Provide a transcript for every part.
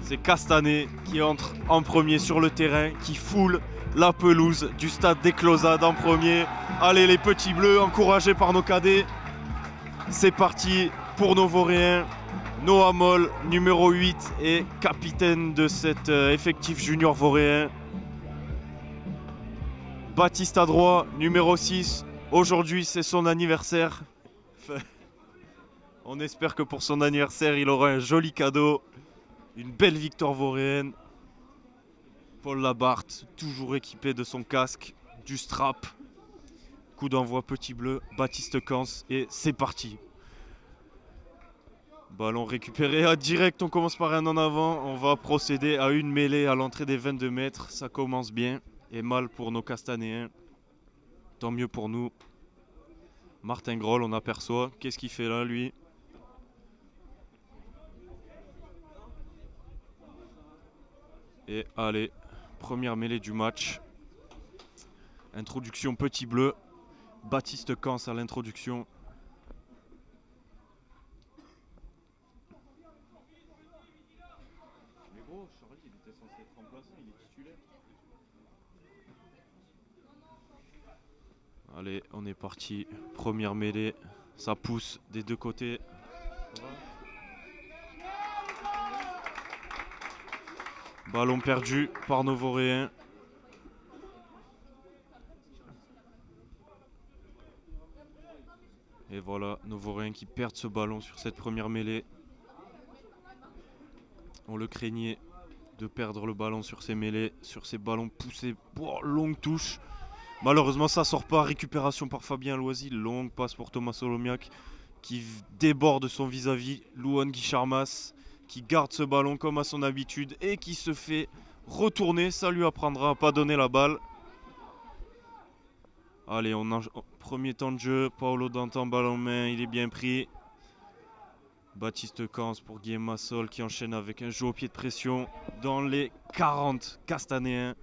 C'est Castanet qui entre en premier sur le terrain, qui foule la pelouse du stade des Closades en premier. Allez les petits bleus, encouragés par nos cadets. C'est parti pour nos Vauréens. Noah Moll, numéro 8 et capitaine de cet effectif junior vauréen. Baptiste Adroit, numéro 6. Aujourd'hui, c'est son anniversaire. On espère que pour son anniversaire, il aura un joli cadeau. Une belle victoire vauréenne. Paul Labarthe, toujours équipé de son casque, du strap. Coup d'envoi petit bleu, Baptiste Cans et c'est parti. Ballon récupéré à direct, on commence par un en avant. On va procéder à une mêlée à l'entrée des 22 mètres. Ça commence bien et mal pour nos Castanéens. Tant mieux pour nous. Martin Groll, on aperçoit. Qu'est-ce qu'il fait là, lui? Et allez, première mêlée du match. Introduction petit bleu. Baptiste Cans à l'introduction. Mais gros, Charlie, il était censé être remplacé, il est titulaire. Allez, on est parti. Première mêlée. Ça pousse des deux côtés. Ballon perdu par nos Vauréens. Et voilà, nos Vauréens qui perdent ce ballon sur cette première mêlée. On le craignait de perdre le ballon sur ces mêlées, sur ces ballons poussés. Oh, longue touche. Malheureusement, ça sort pas. Récupération par Fabien Loisy. Longue passe pour Thomas Solomiac qui déborde son vis-à-vis. Louane Guicharmas qui garde ce ballon comme à son habitude et qui se fait retourner. Ça lui apprendra à pas donner la balle. Allez, premier temps de jeu. Paolo Dantan, ballon en main, il est bien pris. Baptiste Cans pour Guillaume Massol qui enchaîne avec un jeu au pied de pression dans les 40 Castanéens.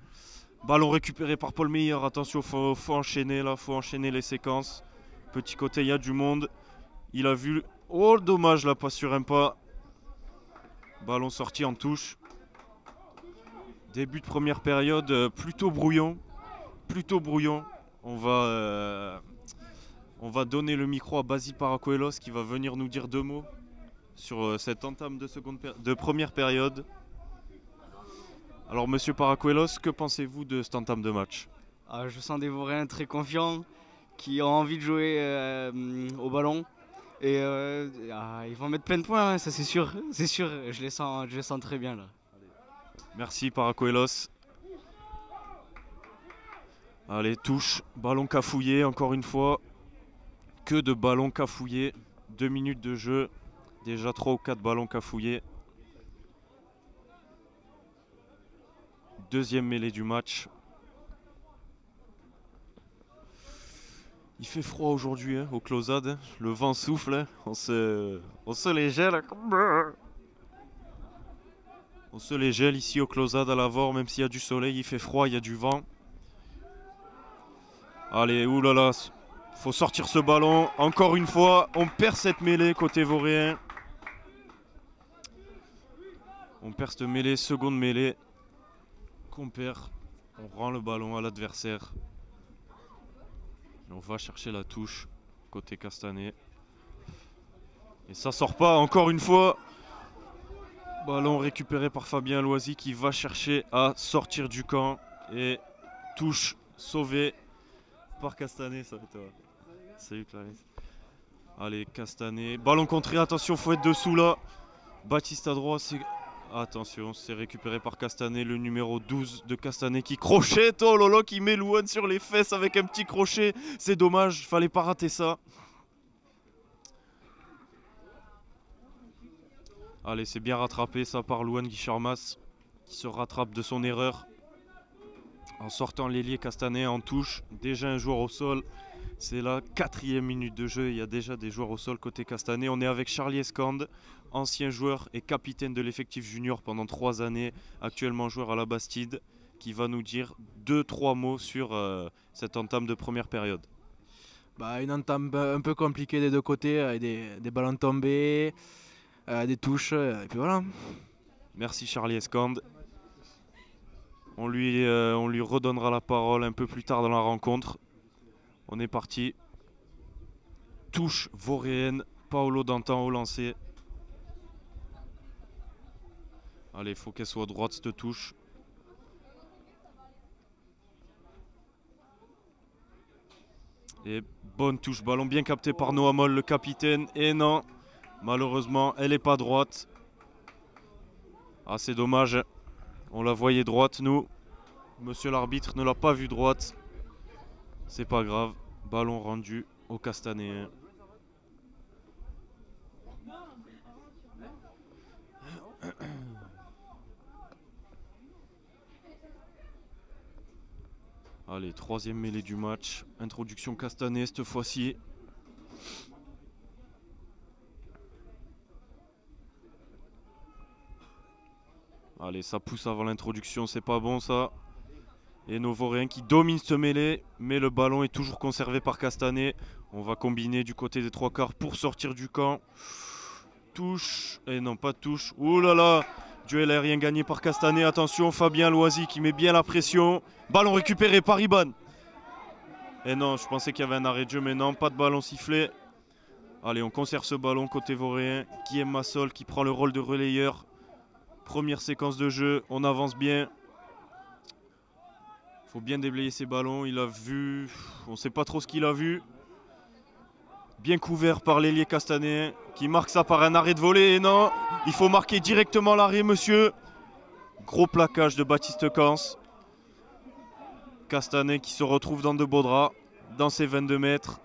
Ballon récupéré par Paul Meyer. Attention, faut enchaîner là, faut enchaîner les séquences. Petit côté, il y a du monde. Il a vu. Oh, dommage, la passe sur un pas. Ballon sorti en touche. Début de première période, plutôt brouillon. Plutôt brouillon. On va donner le micro à Basile Paracuelos qui va venir nous dire deux mots sur cette entame de première période. Alors, monsieur Paracuelos, que pensez-vous de cette entame de match? Je sens des Vauréens très confiants qui ont envie de jouer au ballon. Et ils vont mettre plein de points, hein, ça c'est sûr. C'est sûr, je les sens très bien là. Merci Paracuelos. Allez, touche, ballon cafouillé encore une fois. Que de ballons cafouillés. 2 minutes de jeu. Déjà 3 ou 4 ballons cafouillés. Deuxième mêlée du match. Il fait froid aujourd'hui hein, aux Closades. Le vent souffle. Hein. On se les gèle. On se les gèle ici aux Closades à Lavore. Même s'il y a du soleil, il fait froid, il y a du vent. Allez, oulala. Faut sortir ce ballon. Encore une fois, on perd cette mêlée côté vauréen. On perd cette mêlée, seconde mêlée. Qu'on perd. On rend le ballon à l'adversaire. On va chercher la touche côté Castanet. Et ça sort pas encore une fois. Ballon récupéré par Fabien Loisy qui va chercher à sortir du camp. Et touche sauvée par Castanet. Salut Clarisse. Allez, Castanet. Ballon contré, attention, faut être dessous là. Baptiste à droite, c'est... Attention, c'est récupéré par Castanet, le numéro 12 de Castanet qui crochette. Oh lolo, qui met Louane sur les fesses avec un petit crochet. C'est dommage, fallait pas rater ça. Allez, c'est bien rattrapé ça par Louane Guicharmas qui se rattrape de son erreur. En sortant l'ailier Castanet en touche. Déjà un joueur au sol. C'est la 4e minute de jeu. Il y a déjà des joueurs au sol côté Castanet. On est avec Charlie Escande, ancien joueur et capitaine de l'effectif junior pendant 3 années, actuellement joueur à la Bastide, qui va nous dire 2-3 mots sur cette entame de première période. Une entame un peu compliquée des deux côtés, avec des ballons tombés, des touches, et puis voilà. Merci Charlie Escande. On lui redonnera la parole un peu plus tard dans la rencontre. On est parti. Touche vauréenne. Paolo Dantan au lancer. Allez, il faut qu'elle soit droite cette touche. Et bonne touche, ballon bien capté par Noah Moll, le capitaine. Et non, malheureusement, elle n'est pas droite. Ah, c'est dommage. On la voyait droite, nous. Monsieur l'arbitre ne l'a pas vue droite. C'est pas grave. Ballon rendu au Castanéen. Allez, troisième mêlée du match. Introduction Castanet cette fois-ci. Allez, ça pousse avant l'introduction, c'est pas bon ça. Et nos Vauréens qui dominent ce mêlée, mais le ballon est toujours conservé par Castanet. On va combiner du côté des trois quarts pour sortir du camp. Touche, et non pas de touche. Ouh là là, duel aérien gagné par Castanet. Attention, Fabien Loisy qui met bien la pression. Ballon récupéré par Iban. Et non, je pensais qu'il y avait un arrêt de jeu, mais non, pas de ballon sifflé. Allez, on conserve ce ballon côté Vauréen. Guillaume Massol qui prend le rôle de relayeur. Première séquence de jeu, on avance bien. Faut bien déblayer ces ballons, il a vu, on ne sait pas trop ce qu'il a vu. Bien couvert par l'ailier Castanet qui marque ça par un arrêt de volée. Et non, il faut marquer directement l'arrêt, monsieur. Gros plaquage de Baptiste Cans. Castanet qui se retrouve dans de beaux draps, dans ses 22 mètres.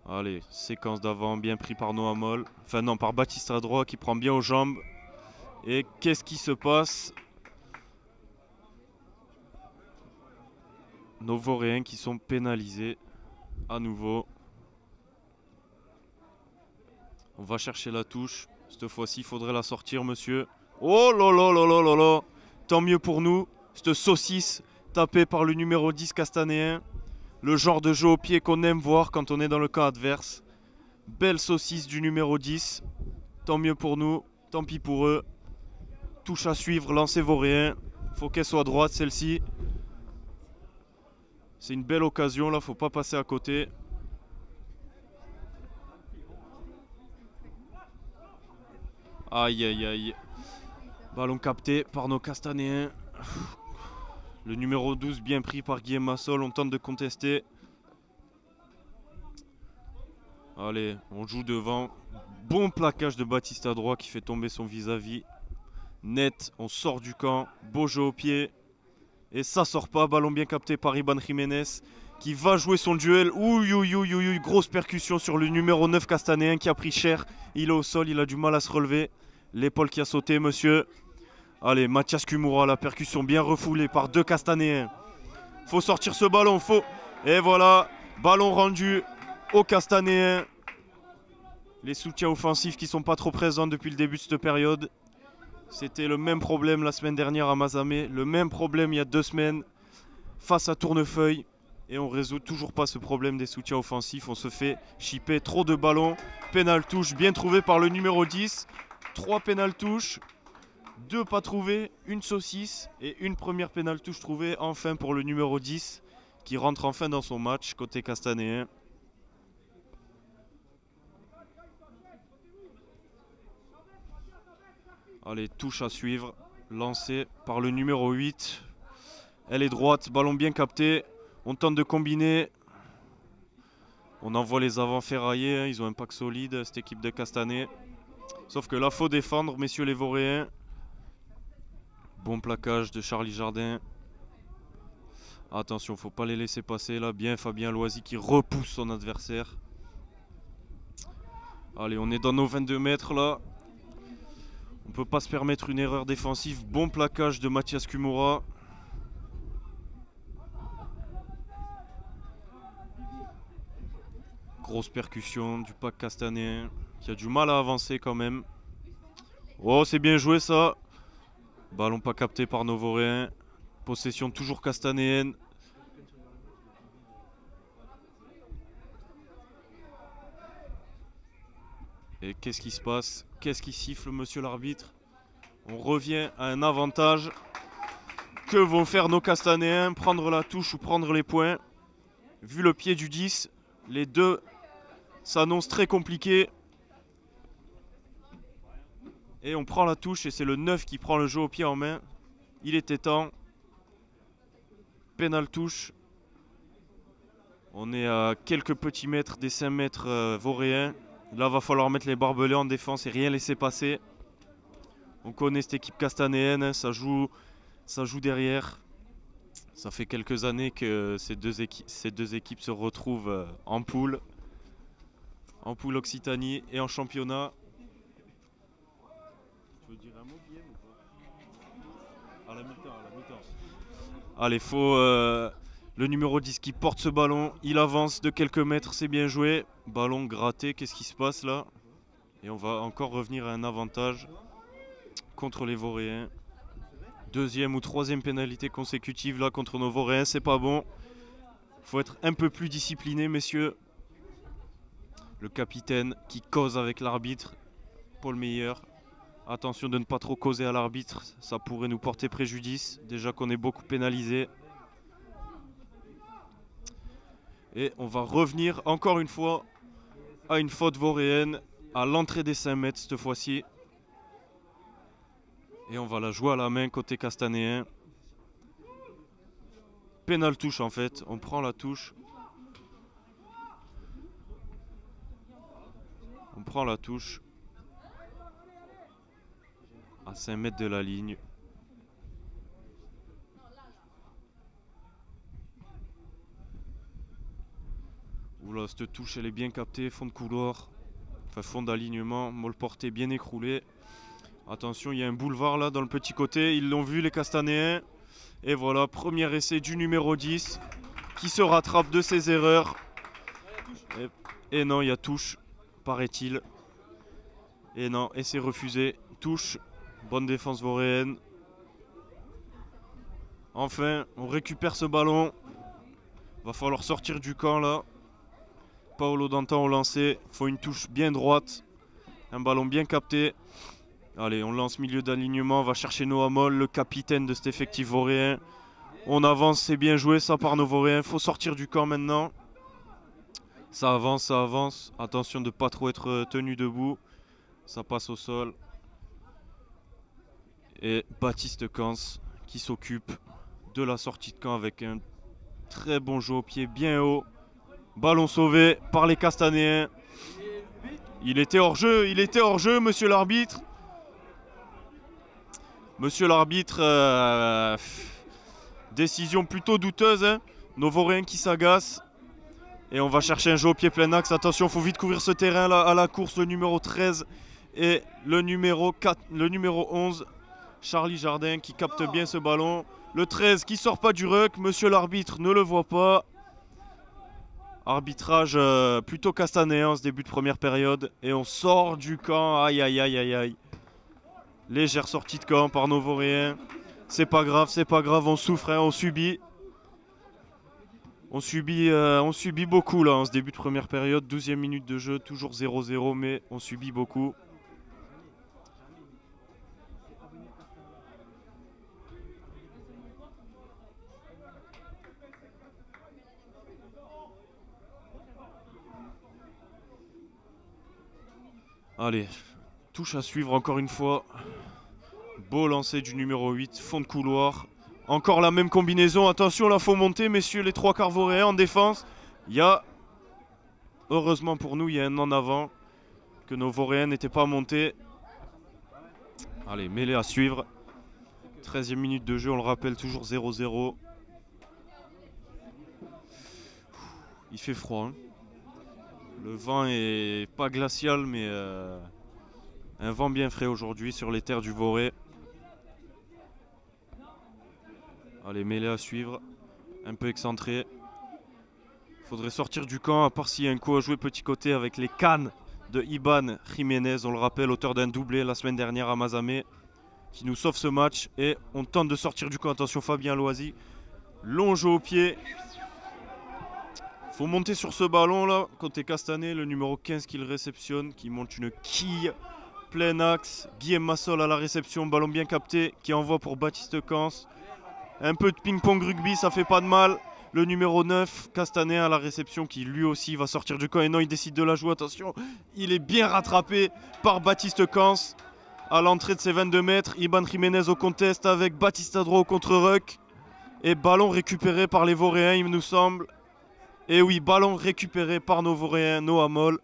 Allez, séquence d'avant, bien pris par Noah Moll. Enfin non, par Baptiste à droite qui prend bien aux jambes. Et qu'est-ce qui se passe? Nos Vauréens qui sont pénalisés à nouveau. On va chercher la touche. Cette fois-ci, il faudrait la sortir, monsieur. Oh là là là là là là. Tant mieux pour nous. Cette saucisse tapée par le numéro 10 castanéen. Le genre de jeu au pied qu'on aime voir quand on est dans le camp adverse. Belle saucisse du numéro 10. Tant mieux pour nous. Tant pis pour eux. Touche à suivre, lancer Vauréen. Faut qu'elle soit droite celle-ci. C'est une belle occasion là, faut pas passer à côté. Aïe aïe aïe. Ballon capté par nos castanéens. Le numéro 12 bien pris par Guillaume Massol, on tente de contester. Allez, on joue devant. Bon plaquage de Baptiste à droite qui fait tomber son vis-à-vis. Net, on sort du camp. Beau jeu au pied. Et ça sort pas, ballon bien capté par Iban Jiménez qui va jouer son duel. Ouh, grosse percussion sur le numéro 9 castanéen qui a pris cher. Il est au sol, il a du mal à se relever. L'épaule qui a sauté, monsieur. Allez, Mathias Kumura, la percussion bien refoulée par deux castanéens. Faut sortir ce ballon, faut. Et voilà, ballon rendu aux castanéens. Les soutiens offensifs qui sont pas trop présents depuis le début de cette période. C'était le même problème la semaine dernière à Mazamet, le même problème il y a 2 semaines face à Tournefeuille. Et on résout toujours pas ce problème des soutiens offensifs. On se fait chipper trop de ballons. Pénal touche bien trouvé par le numéro 10. 3 pénal touches, 2 pas trouvés, une saucisse et une première pénal touche trouvée enfin pour le numéro 10 qui rentre enfin dans son match côté castanéen. Allez, touche à suivre, lancée par le numéro 8. Elle est droite, ballon bien capté. On tente de combiner. On envoie les avants ferraillés, hein. Ils ont un pack solide, cette équipe de Castanet. Sauf que là, faut défendre, messieurs les Vauréens. Bon plaquage de Charlie Jardin. Attention, faut pas les laisser passer là. Bien Fabien Loisy qui repousse son adversaire. Allez, on est dans nos 22 mètres là. On peut pas se permettre une erreur défensive. Bon plaquage de Mathias Kumura. Grosse percussion du pack castanéen qui a du mal à avancer quand même. Oh, c'est bien joué ça. Ballon pas capté par nos Vauréens. Possession toujours castanéenne. Et qu'est-ce qui se passe? Qu'est-ce qui siffle, monsieur l'arbitre? On revient à un avantage. Que vont faire nos Castanéens? Prendre la touche ou prendre les points? Vu le pied du 10, les deux s'annoncent très compliqués. Et on prend la touche et c'est le 9 qui prend le jeu au pied en main. Il était temps. Pénal touche. On est à quelques petits mètres des 5 mètres vauréens. Là, va falloir mettre les barbelés en défense et rien laisser passer. On connaît cette équipe castanéenne, hein, ça joue derrière. Ça fait quelques années que ces deux équipes se retrouvent en poule Occitanie et en championnat. Tu veux dire un mot, Guillaume, ou pas? À la mi-temps. Allez, faut le numéro 10 qui porte ce ballon. Il avance de quelques mètres, c'est bien joué. Ballon gratté, qu'est-ce qui se passe là? Et on va encore revenir à un avantage contre les Vauréens. Deuxième ou troisième pénalité consécutive là contre nos Vauréens, c'est pas bon. Faut être un peu plus discipliné, messieurs. Le capitaine qui cause avec l'arbitre, Paul Meyer. Attention de ne pas trop causer à l'arbitre, ça pourrait nous porter préjudice. Déjà qu'on est beaucoup pénalisé. Et on va revenir encore une fois à une faute vauréenne à l'entrée des 5 mètres cette fois-ci. Et on va la jouer à la main côté castanéen. Pénal touche en fait, on prend la touche. On prend la touche. À 5 mètres de la ligne. Oula, cette touche elle est bien captée, fond de couloir. Enfin fond d'alignement, molle portée bien écroulée. Attention, il y a un boulevard là dans le petit côté, ils l'ont vu les castanéens. Et voilà, premier essai du numéro 10 qui se rattrape de ses erreurs. Et non, il y a touche, paraît-il. Et non, et c'est refusé. Touche, bonne défense vauréenne. Enfin, on récupère ce ballon. Va falloir sortir du camp là. Paolo Dantan au lancer, faut une touche bien droite. Un ballon bien capté. Allez, on lance milieu d'alignement, on va chercher Noah Moll, le capitaine de cet effectif vauréen. On avance, c'est bien joué ça par nos vauréens. Faut sortir du camp maintenant. Ça avance, ça avance. Attention de ne pas trop être tenu debout. Ça passe au sol. Et Baptiste Kans qui s'occupe de la sortie de camp avec un très bon jeu au pied, bien haut. Ballon sauvé par les Castanéens. Il était hors jeu, monsieur l'arbitre. Monsieur l'arbitre, décision plutôt douteuse, hein. Nos Vauréens qui s'agacent. Et on va chercher un jeu au pied plein axe. Attention, il faut vite couvrir ce terrain là à la course. Le numéro 13 et le numéro 11, Charlie Jardin qui capte bien ce ballon. Le 13 qui sort pas du ruck. Monsieur l'arbitre ne le voit pas. Arbitrage plutôt castanéen en ce début de première période. Et on sort du camp. Aïe aïe aïe aïe aïe. Légère sortie de camp par nos Vauréens. C'est pas grave, on souffre, hein, on subit. On subit beaucoup là en ce début de première période. 12e minute de jeu, toujours 0-0, mais on subit beaucoup. Allez, touche à suivre encore une fois. Beau lancer du numéro 8, fond de couloir. Encore la même combinaison. Attention, là, faut monter, messieurs, les trois quarts vauréens en défense. Il y a, heureusement pour nous, il y a un en avant. Que nos vauréens n'étaient pas montés. Allez, mêlée à suivre. 13e minute de jeu, on le rappelle, toujours 0-0. Il fait froid, hein. Le vent est pas glacial, mais un vent bien frais aujourd'hui sur les terres du Voré. Allez, mêlée à suivre. Un peu excentré. Faudrait sortir du camp, à part s'il y a un coup à jouer petit côté avec les cannes de Iban Jiménez. On le rappelle, auteur d'un doublé la semaine dernière à Mazamet, qui nous sauve ce match. Et on tente de sortir du camp. Attention, Fabien Loisy. Long jeu au pied. Faut monter sur ce ballon là, côté Castanet, le numéro 15 qui le réceptionne, qui monte une quille, plein axe. Guillaume Massol à la réception, ballon bien capté, qui envoie pour Baptiste Cans. Un peu de ping-pong rugby, ça fait pas de mal. Le numéro 9, Castanet à la réception, qui lui aussi va sortir du camp. Et non, il décide de la jouer, attention. Il est bien rattrapé par Baptiste Cans. À l'entrée de ses 22 mètres, Iban Jiménez au contest avec Baptiste Adro au contre-ruck. Et ballon récupéré par les Vauréens, il nous semble. Et oui, ballon récupéré par nos Vauréens, Noah Moll.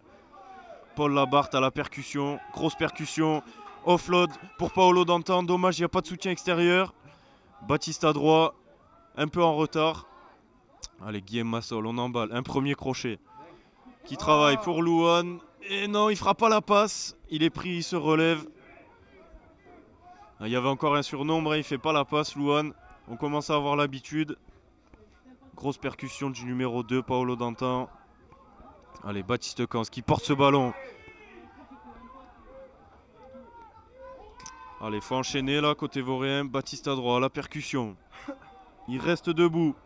Paul Labarthe à la percussion, grosse percussion. Offload pour Paolo Dantan, dommage, il n'y a pas de soutien extérieur. Baptiste à droite, un peu en retard. Allez, Guillaume Massol, on emballe. Un premier crochet qui travaille pour Louane. Et non, il fera pas la passe. Il est pris, il se relève. Il y avait encore un surnombre, il ne fait pas la passe, Louane. On commence à avoir l'habitude. Grosse percussion du numéro 2, Paolo Dantan. Allez, Baptiste Cans qui porte ce ballon. Allez, faut enchaîner là, côté Vauréen. Baptiste à droite, la percussion. Il reste debout,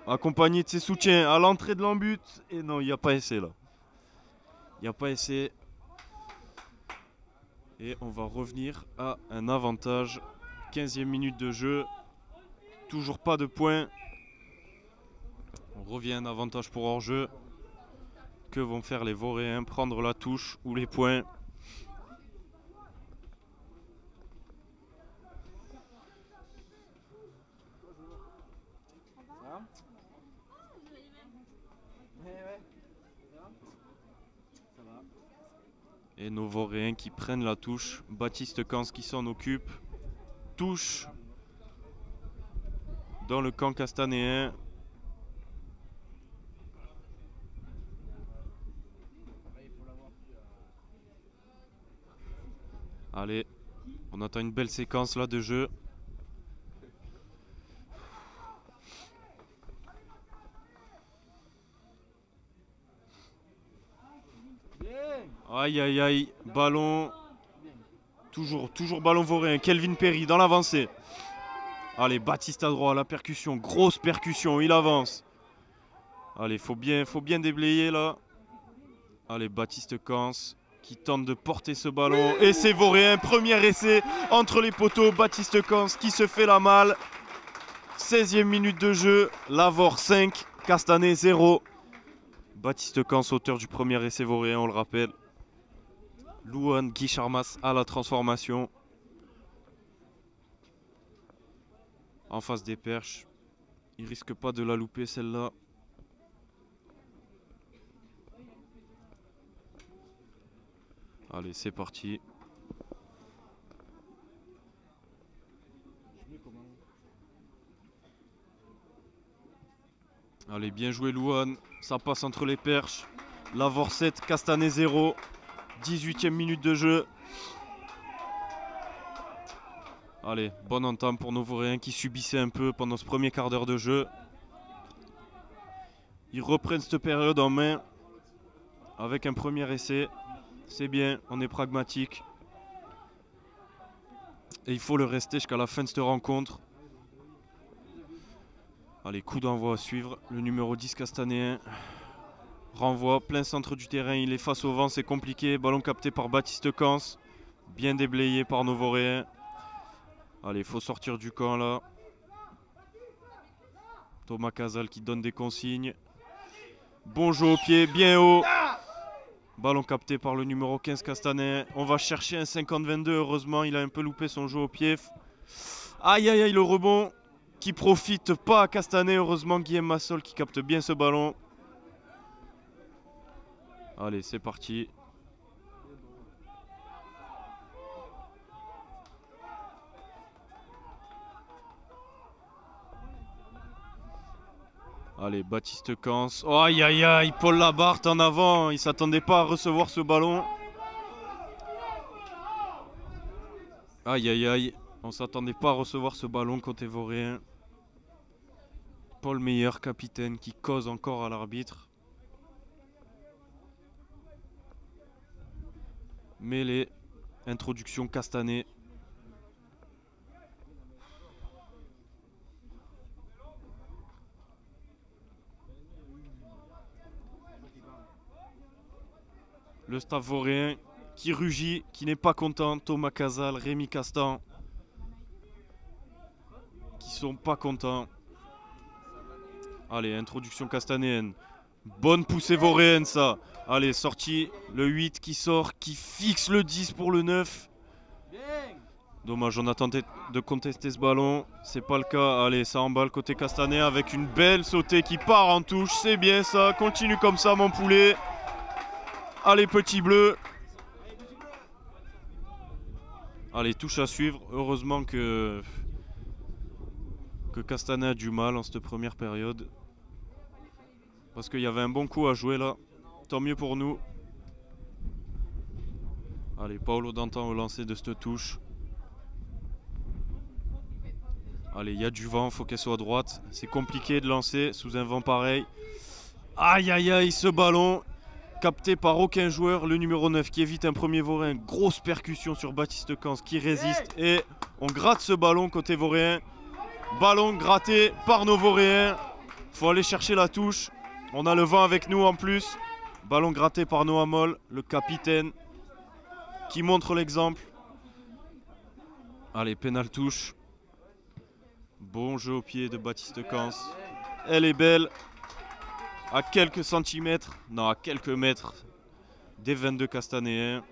accompagné de ses soutiens à l'entrée de l'embut. Et non, il n'y a pas essai là. Il n'y a pas essai. Et on va revenir à un avantage. 15e minute de jeu. Toujours pas de points. On revient à un avantage pour hors-jeu. Que vont faire les Vauréens? Prendre la touche ou les points? Et nos Vauréens qui prennent la touche. Baptiste Cans qui s'en occupe. Touche dans le camp castanéen. Allez, on attend une belle séquence là de jeu. Aïe aïe aïe, ballon. Toujours ballon Vauréen. Kelvin Perry dans l'avancée. Allez, Baptiste à droite, la percussion, grosse percussion, il avance. Allez, faut bien déblayer là. Allez, Baptiste Cans qui tente de porter ce ballon. Et c'est Vauréen, premier essai entre les poteaux. Baptiste Cans qui se fait la malle. 16e minute de jeu, Lavore 5, Castanet 0. Baptiste Cans, auteur du premier essai Vauréen, on le rappelle. Louane Guy Charmas à la transformation. En face des perches. Il risque pas de la louper celle-là. Allez, c'est parti. Allez, bien joué Louane. Ça passe entre les perches. Lavore 7, Castanet 0. 18e minute de jeu. Allez, bonne entame pour nos Vauréens qui subissaient un peu pendant ce premier quart d'heure de jeu. Ils reprennent cette période en main avec un premier essai. C'est bien, on est pragmatique. Et il faut le rester jusqu'à la fin de cette rencontre. Allez, coup d'envoi à suivre. Le numéro 10 castanéen. Renvoi, plein centre du terrain, il est face au vent, c'est compliqué. Ballon capté par Baptiste Cans. Bien déblayé par nos Vauréens. Allez, il faut sortir du camp là. Thomas Casal qui donne des consignes. Bon jeu au pied, bien haut. Ballon capté par le numéro 15 Castanet. On va chercher un 50-22. Heureusement, il a un peu loupé son jeu au pied. Aïe aïe aïe, le rebond qui profite pas à Castanet. Heureusement, Guillaume Massol qui capte bien ce ballon. Allez, c'est parti. Allez, Baptiste Cans. Oh, aïe aïe aïe, Paul Labarthe en avant. Il s'attendait pas à recevoir ce ballon. Aïe aïe aïe. On s'attendait pas à recevoir ce ballon côté Vauréen. Paul Meyer, capitaine, qui cause encore à l'arbitre. Mêlée. Introduction Castanet. Le staff vauréen qui rugit, qui n'est pas content. Thomas Casal, Rémi Castan, qui sont pas contents. Allez, introduction castanéenne. Bonne poussée vauréenne ça. Allez, sortie, le 8 qui sort, qui fixe le 10 pour le 9. Dommage, on a tenté de contester ce ballon. C'est pas le cas. Allez, ça emballe côté castané avec une belle sautée qui part en touche. C'est bien ça. Continue comme ça, mon poulet. Allez, petit bleu. Allez, touche à suivre. Heureusement que Castanet a du mal en cette première période. Parce qu'il y avait un bon coup à jouer là. Tant mieux pour nous. Allez, Paolo Dantan au lancer de cette touche. Allez, il y a du vent, faut qu'elle soit à droite. C'est compliqué de lancer sous un vent pareil. Aïe aïe aïe, ce ballon capté par aucun joueur. Le numéro 9 qui évite un premier vauréen. Grosse percussion sur Baptiste Cans qui résiste. Et on gratte ce ballon côté vauréen. Ballon gratté par nos vauréens. Faut aller chercher la touche. On a le vent avec nous en plus. Ballon gratté par Noah Moll, le capitaine, qui montre l'exemple. Allez, pénal touche. Bon jeu au pied de Baptiste Cans. Elle est belle. À quelques centimètres, non, à quelques mètres des 22 castanéens.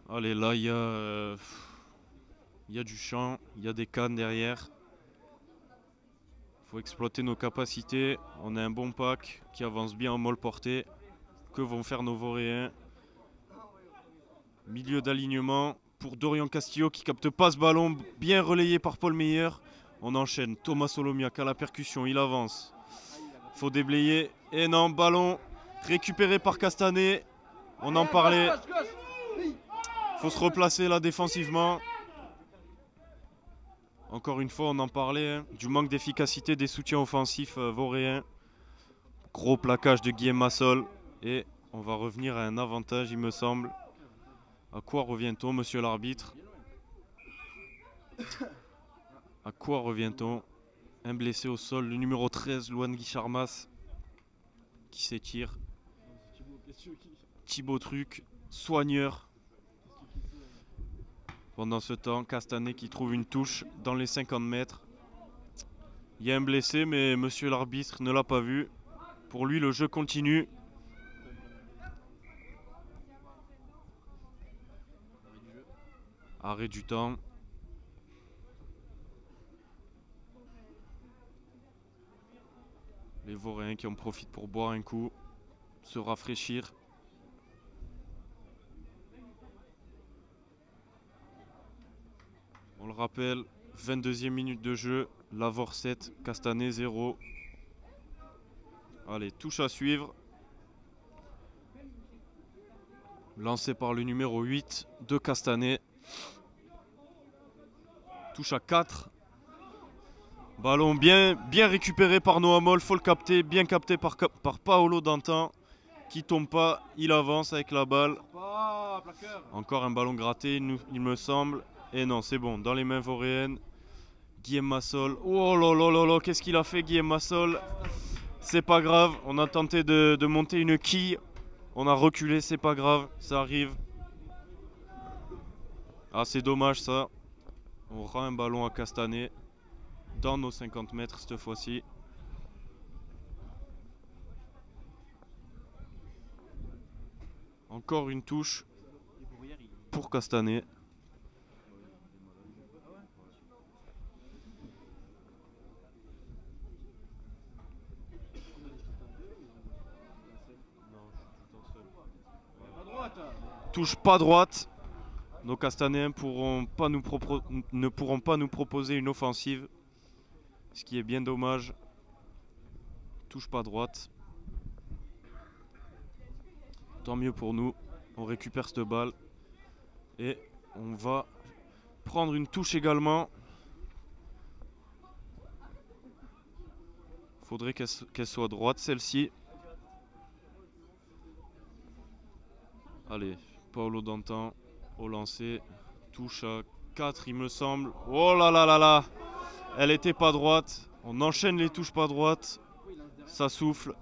Allez, là, il y a du champ, il y a des cannes derrière. Il faut exploiter nos capacités. On a un bon pack qui avance bien en molle portée. Que vont faire nos vauréens? Milieu d'alignement pour Dorian Castillo qui capte pas ce ballon. Bien relayé par Paul Meyer. On enchaîne. Thomas Solomiac à la percussion, il avance. Faut déblayer. Et non, ballon récupéré par Castanet. On en parlait. Faut se replacer là défensivement. Encore une fois, on en parlait, hein, du manque d'efficacité des soutiens offensifs vauréens. Gros plaquage de Guillaume Massol. Et on va revenir à un avantage, il me semble. À quoi revient-on, monsieur l'arbitre? À quoi revient-on? Un blessé au sol, le numéro 13, Louane Guicharmas, qui s'étire. Thibaut Truc, soigneur. Pendant ce temps, Castanet qui trouve une touche dans les 50 mètres. Il y a un blessé, mais monsieur l'arbitre ne l'a pas vu. Pour lui, le jeu continue. Arrêt du temps. Les vauréens qui en profitent pour boire un coup, se rafraîchir. On le rappelle, 22e minute de jeu, Lavore 7, Castanet 0. Allez, touche à suivre. Lancé par le numéro 8 de Castanet. Touche à 4. Ballon bien récupéré par Noah Moll, faut le capter, bien capté par Paolo Dantan. Qui tombe pas, il avance avec la balle. Encore un ballon gratté, il me semble. Et non, c'est bon, dans les mains vauréennes. Guillaume Massol. Oh là là là là, qu'est-ce qu'il a fait, Guillaume Massol? C'est pas grave, on a tenté de monter une quille. On a reculé, c'est pas grave, ça arrive. Ah, c'est dommage ça. On rend un ballon à Castanet. Dans nos 50 mètres cette fois-ci. Encore une touche pour Castanet. Touche pas droite. Nos Castanéens ne pourront pas nous proposer une offensive. Ce qui est bien dommage. Touche pas droite. Tant mieux pour nous. On récupère cette balle. Et on va prendre une touche également. Faudrait qu'elle soit droite celle-ci. Allez, Paolo Dantan au lancer. Touche à 4 il me semble. Oh là là là là. Elle était pas droite. On enchaîne les touches pas droites. Ça souffle.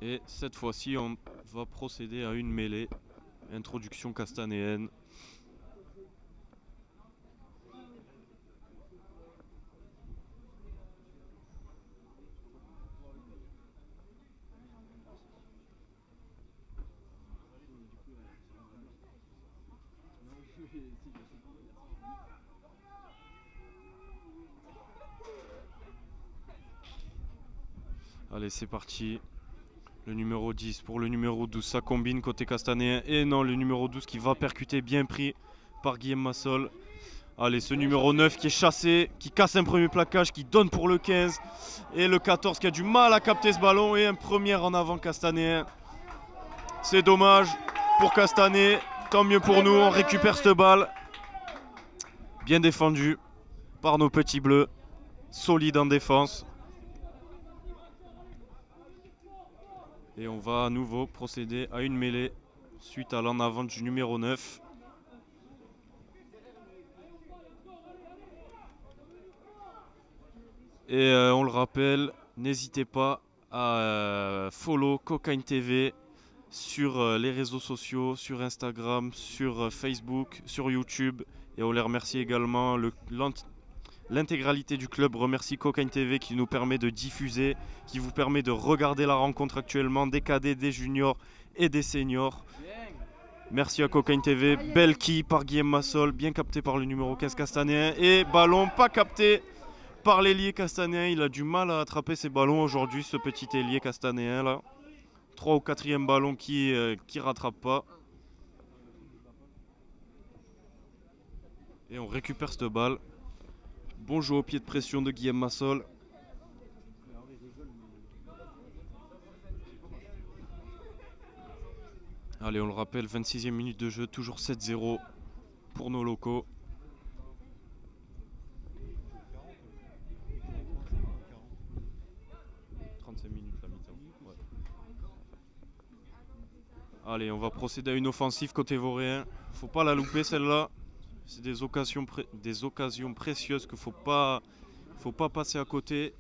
Et cette fois-ci, on va procéder à une mêlée. Introduction castanéenne. Allez, c'est parti. Le numéro 10 pour le numéro 12. Ça combine côté castanéen. Et non, le numéro 12 qui va percuter, bien pris par Guillaume Massol. Allez, ce numéro 9 qui est chassé, qui casse un premier plaquage, qui donne pour le 15. Et le 14 qui a du mal à capter ce ballon. Et un premier en avant castanéen. C'est dommage pour Castanet. Tant mieux pour nous, on récupère cette balle. Bien défendu par nos petits bleus. Solide en défense. Et on va à nouveau procéder à une mêlée suite à l'en avant du numéro 9. Et on le rappelle, n'hésitez pas à follow Cocaine TV sur les réseaux sociaux, sur Instagram, sur Facebook, sur YouTube. Et on les remercie également. L'intégralité du club remercie Cocaine TV qui nous permet de diffuser, qui vous permet de regarder la rencontre actuellement des cadets, des juniors et des seniors. Merci à Cocaine TV. Belle quille par Guillaume Massol, bien capté par le numéro 15 castanéen. Et ballon pas capté par l'ailier castanéen. Il a du mal à attraper ses ballons aujourd'hui, ce petit ailier castanéen là. 3 ou 4e ballon qui rattrape pas. Et on récupère cette balle. Bon jeu au pied de pression de Guillaume Massol. Allez, on le rappelle, 26e minute de jeu, toujours 7-0 pour nos locaux. Allez, on va procéder à une offensive côté vauréen. Faut pas la louper celle-là. C'est des occasions précieuses qu'il faut pas passer à côté.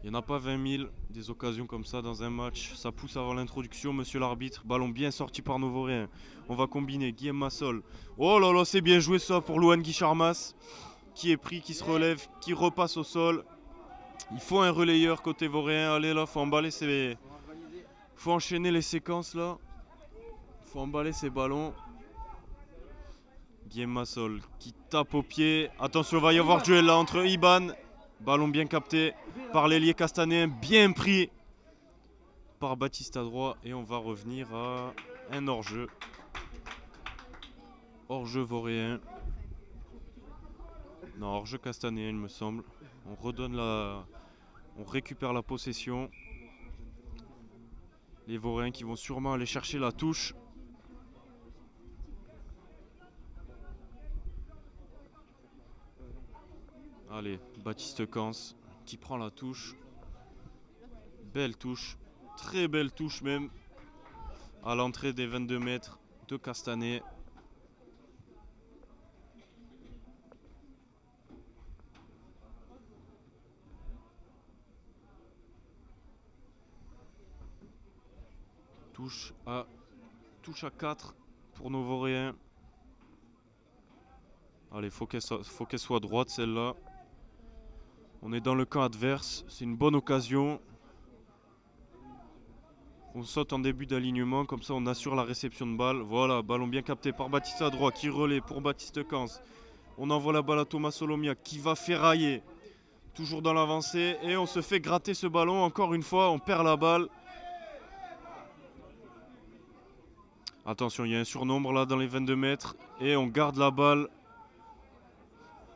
Il n'y en a pas 20 000 des occasions comme ça dans un match. Ça pousse avant l'introduction, monsieur l'arbitre. Ballon bien sorti par nos vauréens. On va combiner Guillaume Massol. Oh là là, c'est bien joué ça pour Louane Guicharmas. Qui est pris, qui se relève, qui repasse au sol. Il faut un relayeur côté vauréen. Allez là, faut emballer ces... faut enchaîner les séquences là. Faut emballer ces ballons. Guillaume Massol qui tape au pied. Attention, il va y avoir duel là entre Iban. Ballon bien capté par l'ailier castanéen. Bien pris par Baptiste à droite. Et on va revenir à un hors-jeu. Hors-jeu vauréen. Non, hors-jeu castanéen il me semble. On redonne la... On récupère la possession. Les vauréens qui vont sûrement aller chercher la touche. Allez, Baptiste Cans qui prend la touche. Belle touche, très belle touche même. À l'entrée des 22 mètres de Castanet. Touche à 4 pour nos vauréens. Allez, faut qu'elle soit droite celle-là. On est dans le camp adverse, c'est une bonne occasion. On saute en début d'alignement, comme ça on assure la réception de balle. Voilà, ballon bien capté par Baptiste à droite, qui relaie pour Baptiste Cans. On envoie la balle à Thomas Solomia, qui va ferrailler. Toujours dans l'avancée, et on se fait gratter ce ballon. Encore une fois, on perd la balle. Attention, il y a un surnombre là dans les 22 mètres, et on garde la balle.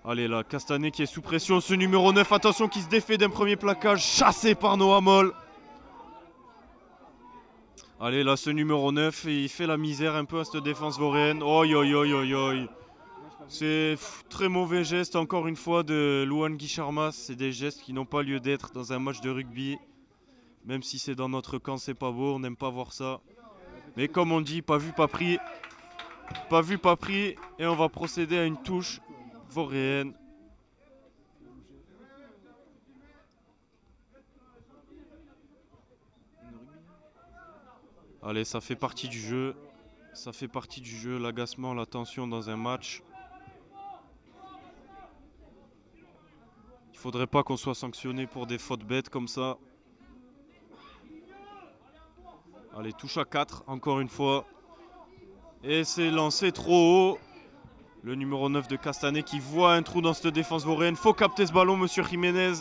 Allez là, Castanet qui est sous pression, ce numéro 9, attention qui se défait d'un premier plaquage, chassé par Noah Moll. Allez là, ce numéro 9, il fait la misère un peu à cette défense vauréenne. Oi, oi, oi, oi, oi. C'est très mauvais geste encore une fois de Louane Guicharmas. C'est des gestes qui n'ont pas lieu d'être dans un match de rugby. Même si c'est dans notre camp, c'est pas beau, on n'aime pas voir ça. Mais comme on dit, pas vu, pas pris. Pas vu, pas pris. Et on va procéder à une touche vauréenne. Allez, ça fait partie du jeu. Ça fait partie du jeu, l'agacement, la tension dans un match. Il faudrait pas qu'on soit sanctionné pour des fautes bêtes comme ça. Allez, touche à 4, encore une fois. Et c'est lancé trop haut. Le numéro 9 de Castanet qui voit un trou dans cette défense vauréenne. Faut capter ce ballon, monsieur Jiménez.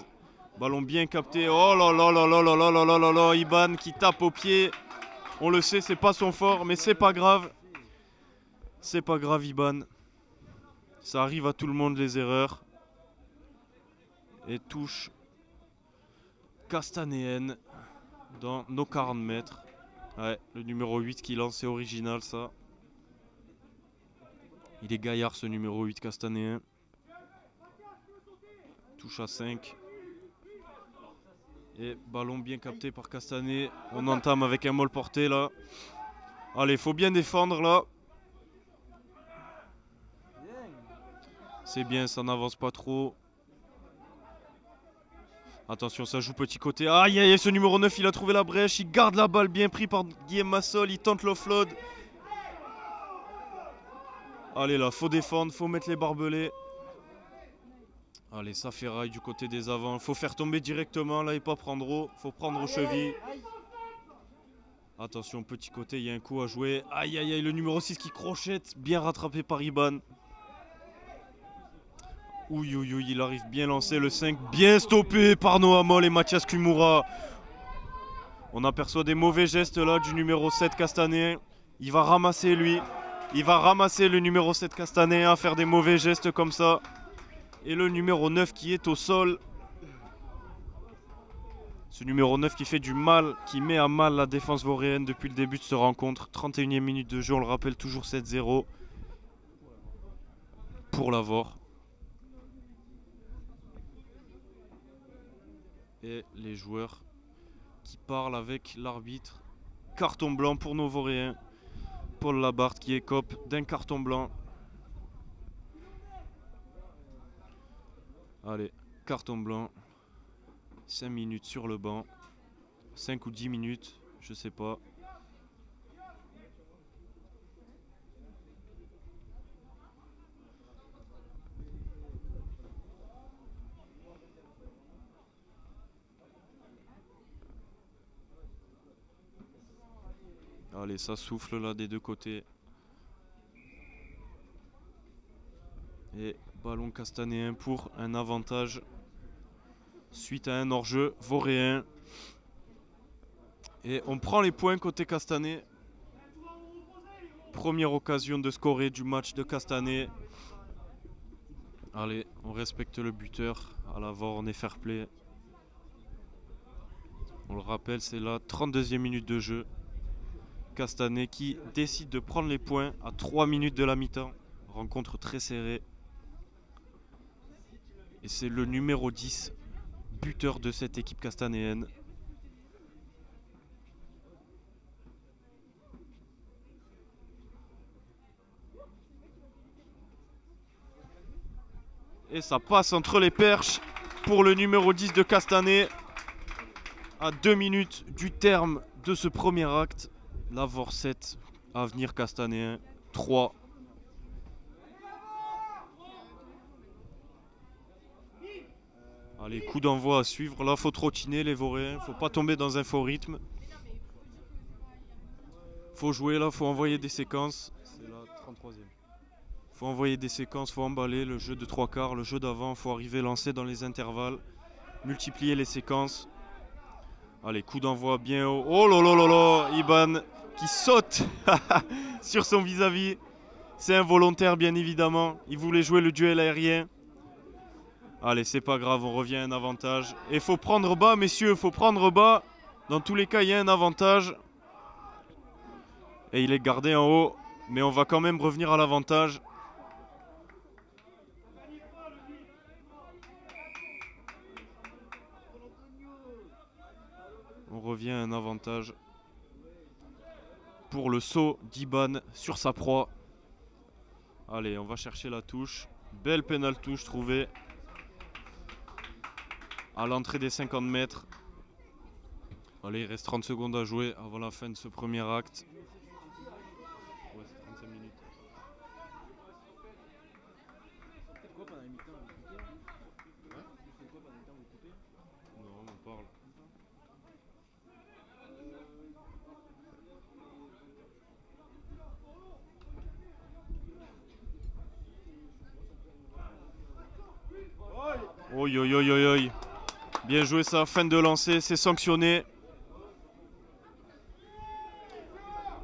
Ballon bien capté. Oh là là là là là là là là là là. Iban qui tape au pied. On le sait, c'est pas son fort, mais c'est pas grave. C'est pas grave, Iban. Ça arrive à tout le monde, les erreurs. Et touche castanéenne dans nos 40 mètres. Ouais, le numéro 8 qui lance, c'est original ça. Il est gaillard ce numéro 8 castanéen. Touche à 5. Et ballon bien capté par Castanet. On entame avec un molle porté là. Allez, faut bien défendre là. C'est bien, ça n'avance pas trop. Attention, ça joue petit côté. Aïe, aïe, ce numéro 9, il a trouvé la brèche. Il garde la balle bien pris par Guillaume Massol. Il tente l'offload. Allez là, faut défendre, faut mettre les barbelés. Allez, ça ferraille du côté des avants. Faut faire tomber directement là et pas prendre haut. Faut prendre aux chevilles. Attention, petit côté, il y a un coup à jouer. Aïe, aïe, aïe, le numéro 6 qui crochette. Bien rattrapé par Iban. Ouïe, ouïe, ouïe, il arrive bien lancé. Le 5 bien stoppé par Noah Moll et Mathias Kumura. On aperçoit des mauvais gestes là du numéro 7 Castanet. Il va ramasser lui. Il va ramasser le numéro 7 Castanet à faire des mauvais gestes comme ça. Et le numéro 9 qui est au sol. Ce numéro 9 qui fait du mal, qui met à mal la défense vauréenne depuis le début de cette rencontre. 31e minute de jeu, on le rappelle, toujours 7-0 pour l'Avor. Et les joueurs qui parlent avec l'arbitre. Carton blanc pour nos vauréens. Paul Labarthe qui écope d'un carton blanc. Allez, carton blanc. 5 minutes sur le banc. 5 ou 10 minutes, je sais pas. Allez, ça souffle là des deux côtés. Et ballon castanéen pour un avantage suite à un hors-jeu vauréen. Et on prend les points côté Castanet. Première occasion de scorer du match de Castanet. Allez, on respecte le buteur. À l'avant, on est fair play. On le rappelle, c'est la 32e minute de jeu. Castanet qui décide de prendre les points à 3 minutes de la mi-temps. Rencontre très serrée. Et c'est le numéro 10, buteur de cette équipe castanéenne. Et ça passe entre les perches pour le numéro 10 de Castanet. À 2 minutes du terme de ce premier acte. L'Avor 7, Avenir Castanéen 3. Allez, coup d'envoi à suivre. Là, faut trottiner les vauréens. Faut pas tomber dans un faux rythme. Faut jouer là, faut envoyer des séquences. C'est la 33e. Faut envoyer des séquences, faut emballer le jeu de 3 quarts, le jeu d'avant. Faut arriver lancer dans les intervalles. Multiplier les séquences. Allez, coup d'envoi bien haut. Oh là là là là, Iban qui saute sur son vis-à-vis. C'est involontaire, bien évidemment. Il voulait jouer le duel aérien. Allez, c'est pas grave, on revient à un avantage. Et faut prendre bas, messieurs, faut prendre bas. Dans tous les cas, il y a un avantage. Et il est gardé en haut. Mais on va quand même revenir à l'avantage. On revient à un avantage pour le saut d'Iban sur sa proie. Allez, on va chercher la touche. Belle pénale touche trouvée. À l'entrée des 50 mètres. Allez, il reste 30 secondes à jouer avant la fin de ce premier acte. Ouais, c'est 35 minutes. Non, on parle. Oi, oi, oi, oi, oi. Bien joué ça, fin de lancer, c'est sanctionné.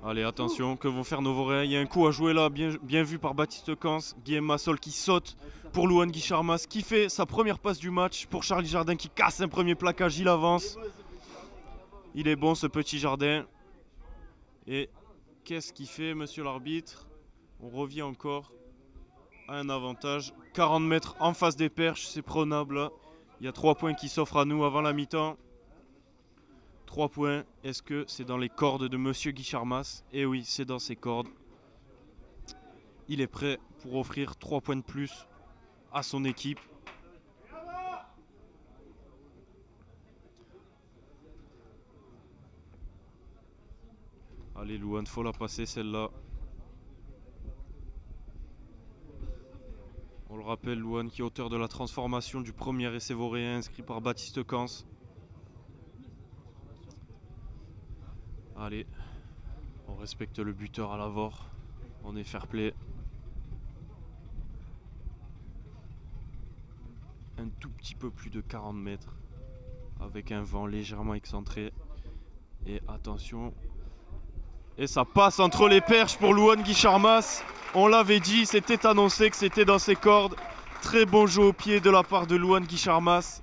Allez, attention, que vont faire nos Voréens? Il y a un coup à jouer là, bien vu par Baptiste Kans. Guillaume Massol qui saute pour Louane Guicharmas, qui fait sa première passe du match. Pour Charlie Jardin qui casse un premier plaquage, il avance. Il est bon ce petit Jardin. Et qu'est-ce qu'il fait, monsieur l'arbitre? On revient encore à un avantage. 40 mètres en face des perches, c'est prenable. Il y a 3 points qui s'offrent à nous avant la mi-temps. 3 points, est-ce que c'est dans les cordes de monsieur Guicharmas? Eh oui, c'est dans ses cordes. Il est prêt pour offrir 3 points de plus à son équipe. Allez Louane, faut la passer celle-là. On le rappelle, Louane qui est auteur de la transformation du premier essai voréen inscrit par Baptiste Kans. Allez, on respecte le buteur à l'avort. On est fair play. Un tout petit peu plus de 40 mètres. Avec un vent légèrement excentré. Et attention. Et ça passe entre les perches pour Louane Guicharmas. On l'avait dit, c'était annoncé que c'était dans ses cordes. Très bon jeu au pied de la part de Louane Guicharmas.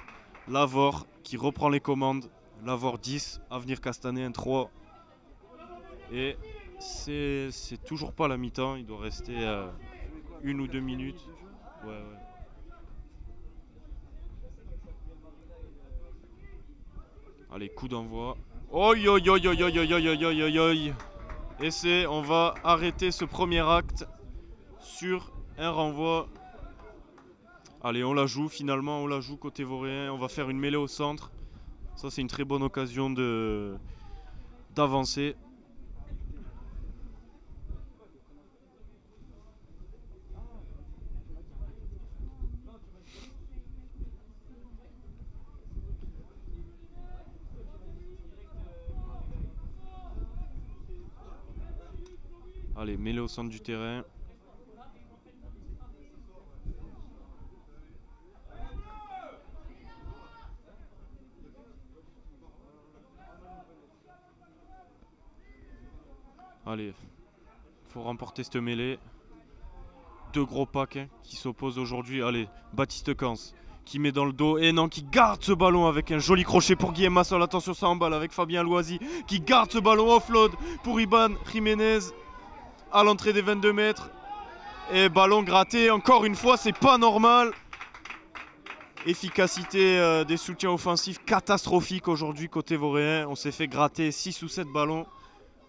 Lavore qui reprend les commandes. Lavore 10, Avenir Castanet 3. Et c'est toujours pas la mi-temps, il doit rester 1 ou 2 minutes. Ouais, ouais. Allez, coup d'envoi. Oi, oi, oi, oi, oi, oi, oi, oi, oi, oi. Et on va arrêter ce premier acte sur un renvoi. Allez, on la joue finalement, on la joue côté Voréen. On va faire une mêlée au centre. Ça, c'est une très bonne occasion d'avancer. Allez, mêlée au centre du terrain. Allez, faut remporter cette mêlée. 2 gros packs qui s'opposent aujourd'hui. Allez, Baptiste Kans qui met dans le dos. Et non, qui garde ce ballon avec un joli crochet pour Guillaume Massol. Attention, ça emballe avec Fabien Loisy qui garde ce ballon offload pour Iban Jiménez à l'entrée des 22 mètres. Et ballon gratté. Encore une fois, c'est pas normal. Efficacité des soutiens offensifs catastrophique aujourd'hui côté Voréen. On s'est fait gratter 6 ou 7 ballons.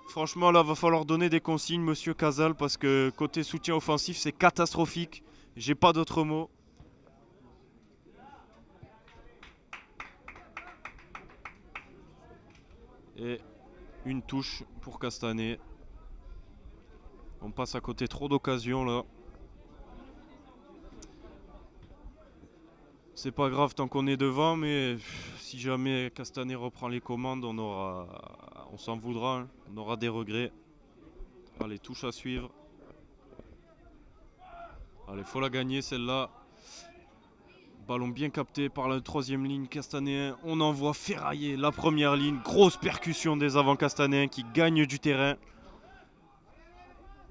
Franchement, là, va falloir donner des consignes, monsieur Casal, parce que côté soutien offensif, c'est catastrophique. J'ai pas d'autres mots. Et une touche pour Castanet. On passe à côté, trop d'occasions là. C'est pas grave tant qu'on est devant, mais si jamais Castanet reprend les commandes, on s'en voudra, hein. On aura des regrets. Allez, touche à suivre. Allez, faut la gagner celle-là. Ballon bien capté par la 3e ligne castanéen. On envoie ferrailler la première ligne. Grosse percussion des avants castanéens qui gagnent du terrain.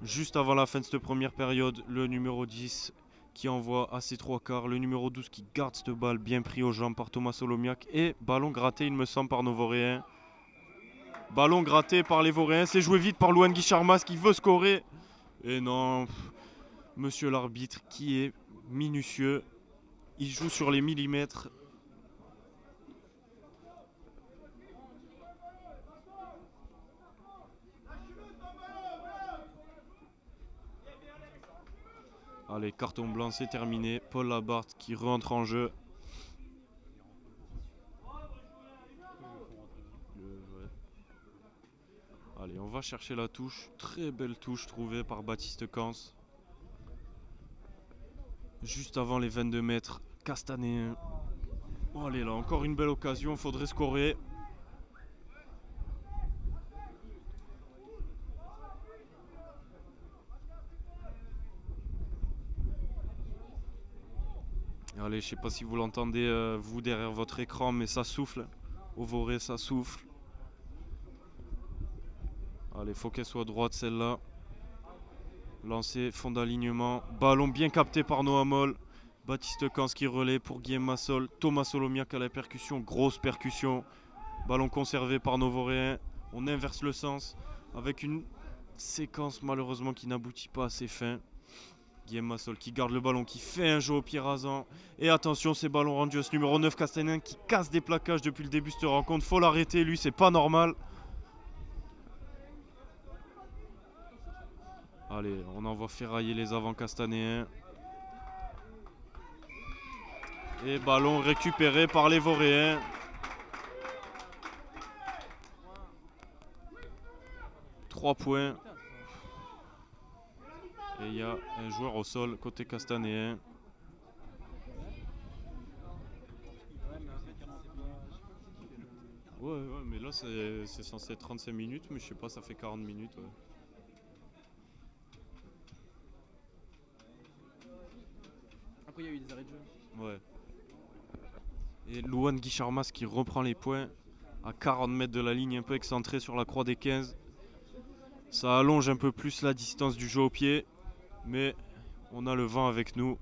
Juste avant la fin de cette première période, le numéro 10 qui envoie à ses 3/4. Le numéro 12 qui garde cette balle bien pris aux jambes par Thomas Solomiac. Et ballon gratté, il me semble, par nos Voréens. Ballon gratté par les Voréens. C'est joué vite par Louane Guicharmas qui veut scorer. Et non, monsieur l'arbitre qui est minutieux. Il joue sur les millimètres. Allez, carton blanc, c'est terminé. Paul Labarthe qui rentre en jeu. Allez, on va chercher la touche. Très belle touche trouvée par Baptiste Cans. Juste avant les 22 mètres. Castanéen. Oh, allez, là, encore une belle occasion. Faudrait scorer. Allez, je sais pas si vous l'entendez, vous, derrière votre écran, mais ça souffle. Au Voré, ça souffle. Allez, faut qu'elle soit droite, celle-là. Lancé, fond d'alignement. Ballon bien capté par Noah Moll. Baptiste Cans qui relaie pour Guillaume Massol. Thomas Solomiac à la percussion. Grosse percussion. Ballon conservé par nos Voréens. On inverse le sens avec une séquence malheureusement qui n'aboutit pas à ses fins. Guillaume Massol qui garde le ballon, qui fait un jeu au pied rasant. Et attention, ces ballons rendus à ce numéro 9 Castanéen qui casse des plaquages depuis le début de cette rencontre. Faut l'arrêter, lui, c'est pas normal. Allez, on envoie ferrailler les avants castanéens. Et ballon récupéré par les Voréens. Trois points. Et il y a un joueur au sol côté castanéen. Ouais, mais là c'est censé être 35 minutes, mais je sais pas, ça fait 40 minutes. Ouais. Après, il y a eu des arrêts de jeu. Ouais. Et Louane Guicharmas qui reprend les points à 40 mètres de la ligne, un peu excentré sur la croix des 15. Ça allonge un peu plus la distance du jeu au pied, mais on a le vent avec nous.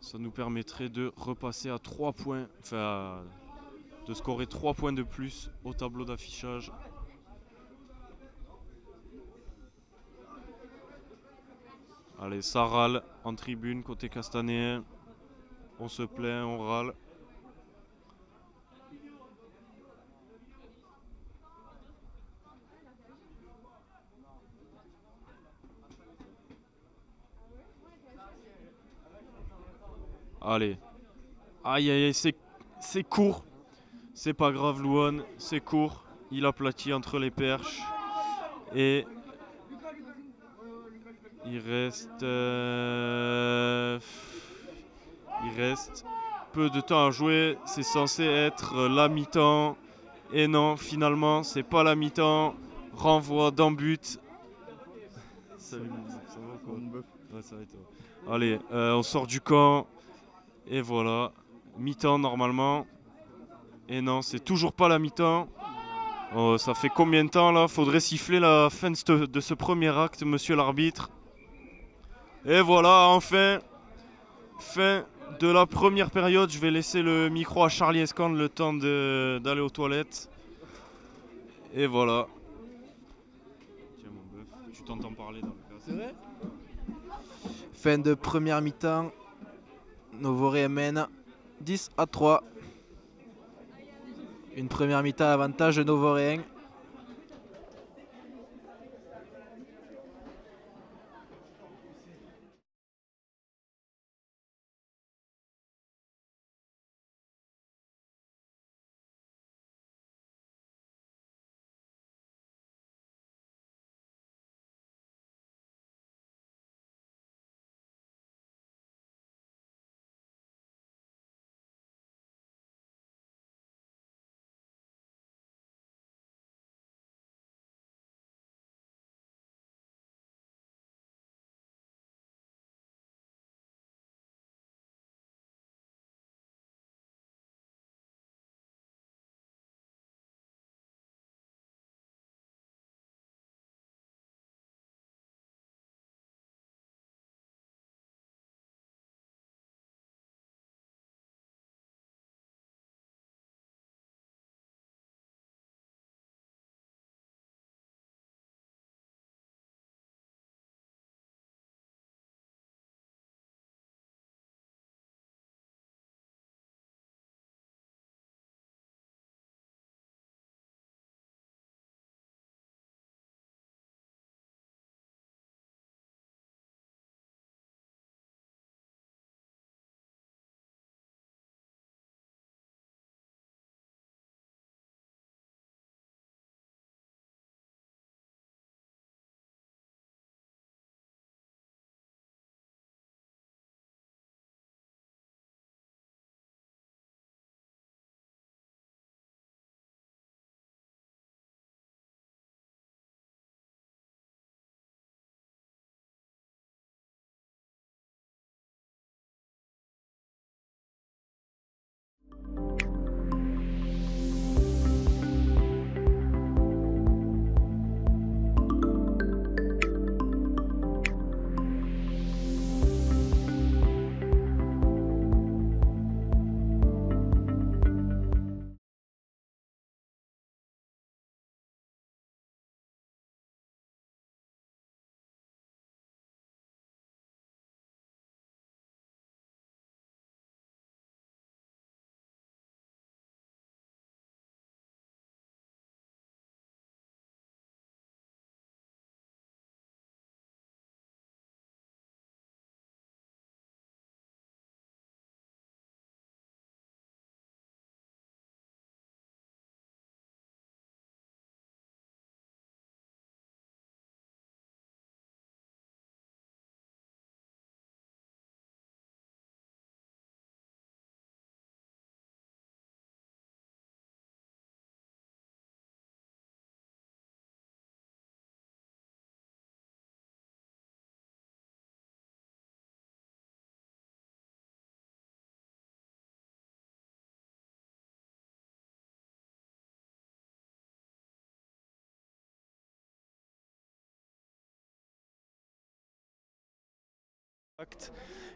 Ça nous permettrait de repasser à 3 points, enfin de scorer 3 points de plus au tableau d'affichage. Allez, ça râle en tribune côté castanéen. On se plaint, on râle. Allez. Aïe aïe aïe, c'est court. C'est pas grave, Louane, c'est court. Il aplatit entre les perches. Et il reste peu de temps à jouer. C'est censé être la mi-temps. Et non, finalement, c'est pas la mi-temps. Renvoi dans but. Salut, ça va quoi? Ouais, ça va et toi? Allez, on sort du camp. Et voilà. Mi-temps normalement. Et non, c'est toujours pas la mi-temps. Oh, ça fait combien de temps là? Faudrait siffler la fin de ce premier acte, monsieur l'arbitre. Et voilà, enfin, fin de la première période. Je vais laisser le micro à Charlie Escande le temps d'aller aux toilettes. Et voilà. Tiens mon bœuf, tu t'entends parler dans le cas. C'est vrai? Fin de première mi-temps. Nos Voréens mènent 10-3. Une première mi-temps à l'avantage de nos Voréens.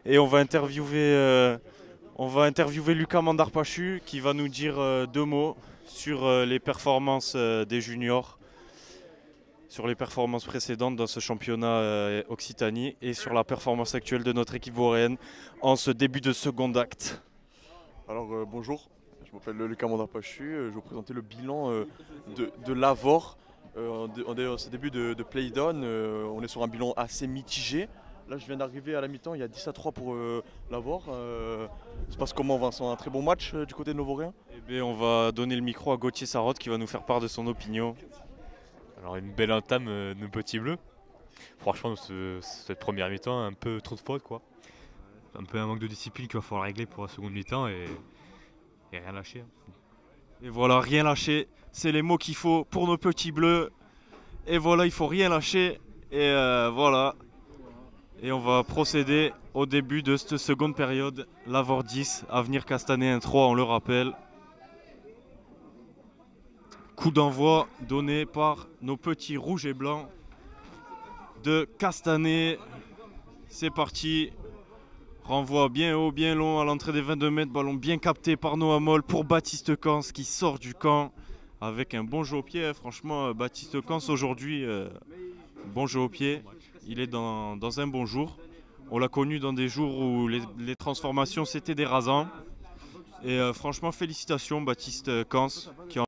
Et on va interviewer Lucas Mandarpachu qui va nous dire 2 mots sur les performances des juniors, sur les performances précédentes dans ce championnat Occitanie et sur la performance actuelle de notre équipe vauréenne en ce début de second acte. Alors bonjour, je m'appelle Lucas Mandarpachu, je vais vous présenter le bilan de l'Avor en ce début de play-down. On est sur un bilan assez mitigé. Là je viens d'arriver à la mi-temps, il y a 10-3 pour l'Avor. Ça se passe comment, Vincent? Un très bon match du côté de Novoréen? Eh bien, on va donner le micro à Gauthier Sarotte qui va nous faire part de son opinion. Alors une belle entame de nos petits bleus. Franchement, cette première mi-temps, un peu trop de fautes quoi. Un peu un manque de discipline qu'il va falloir régler pour la seconde mi-temps et rien lâcher. Et voilà, rien lâcher, c'est les mots qu'il faut pour nos petits bleus. Et voilà, il faut rien lâcher. Et voilà. Et on va procéder au début de cette seconde période. L'Avor 10, Avenir Castanet 1-3, on le rappelle. Coup d'envoi donné par nos petits rouges et blancs de Castanet. C'est parti. Renvoi bien haut, bien long à l'entrée des 22 mètres. Ballon bien capté par Noah Moll pour Baptiste Cans qui sort du camp avec un bon jeu au pied. Franchement, Baptiste Cans aujourd'hui, bon jeu au pied. Il est dans un bon jour. On l'a connu dans des jours où les transformations c'était des rasants. Et franchement, félicitations Baptiste Cans qui en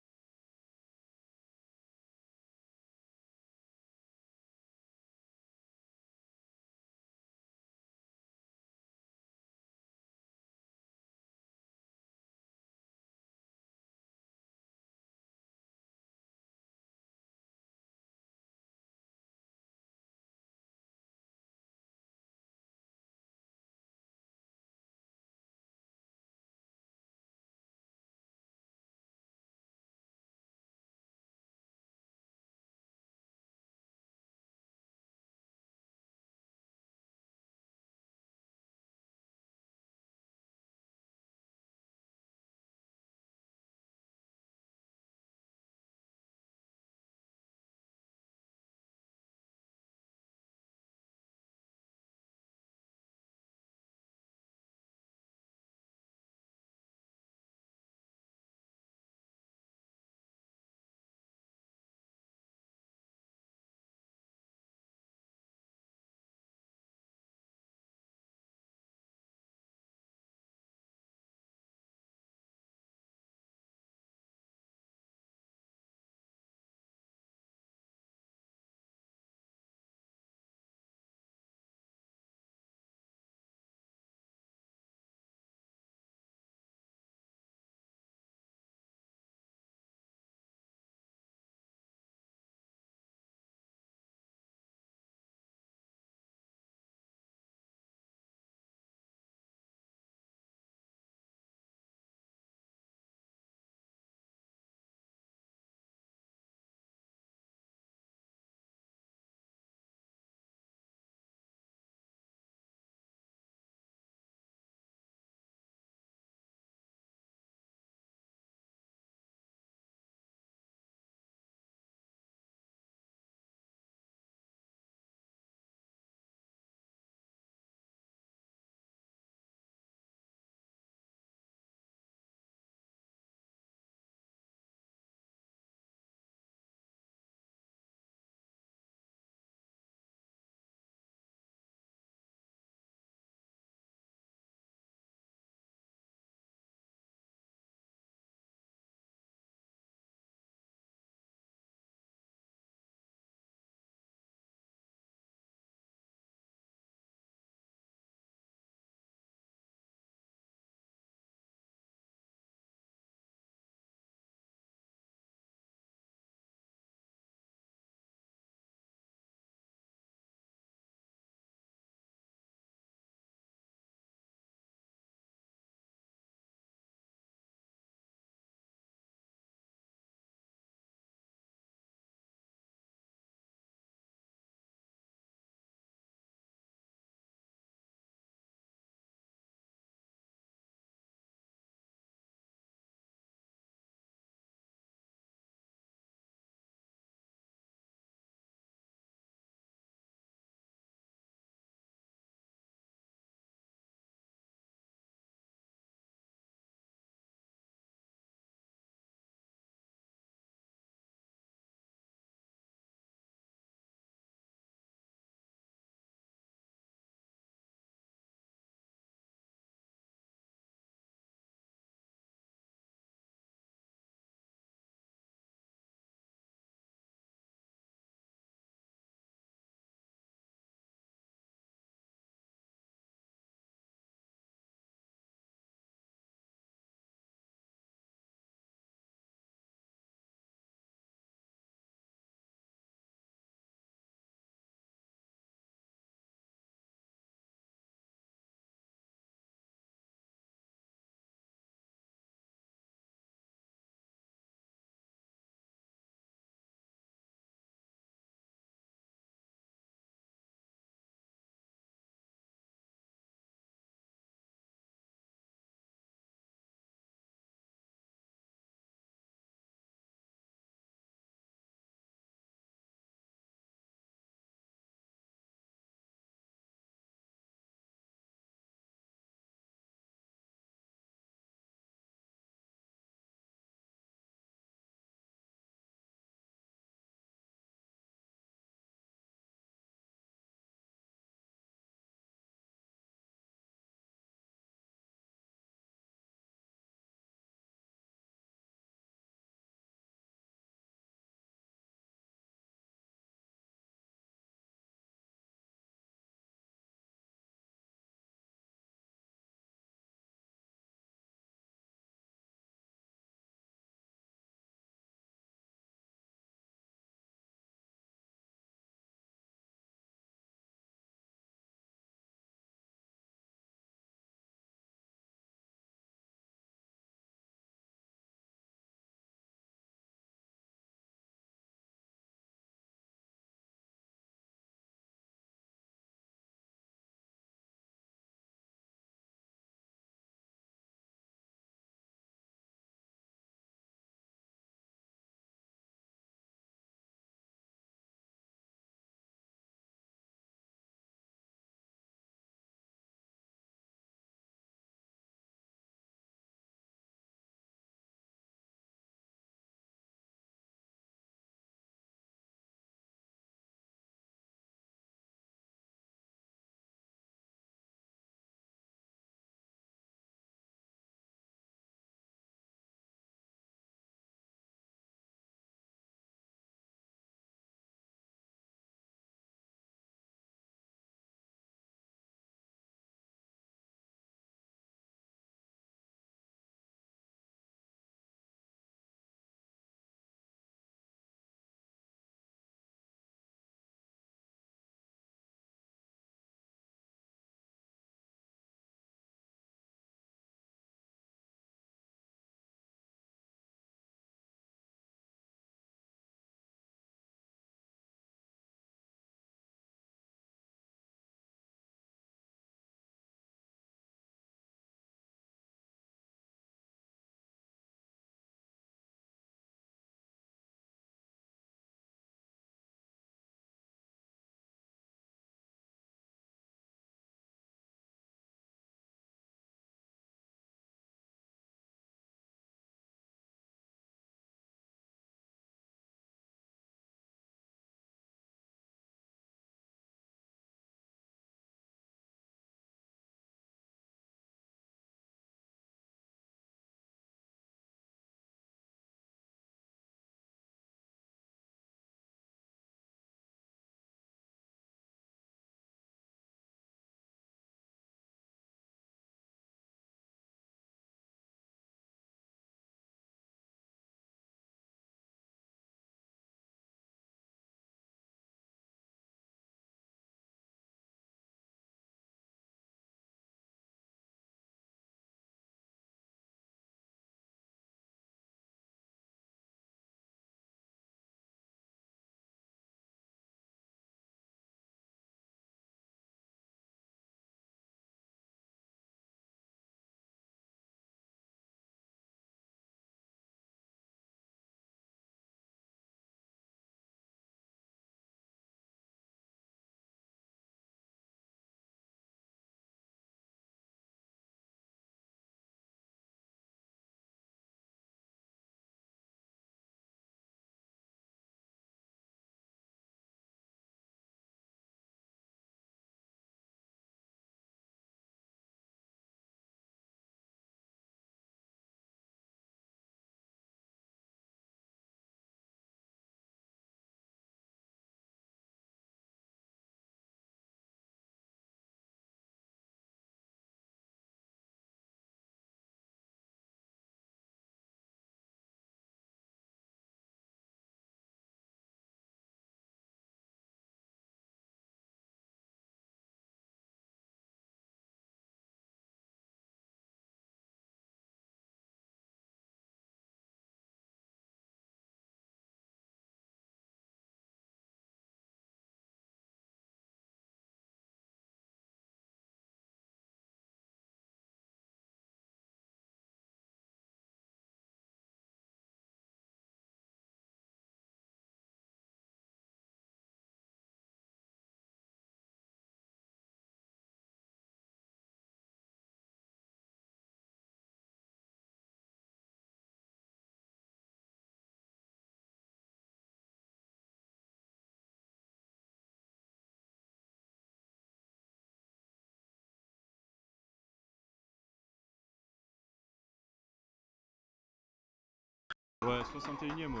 Ouais, 61e, ouais.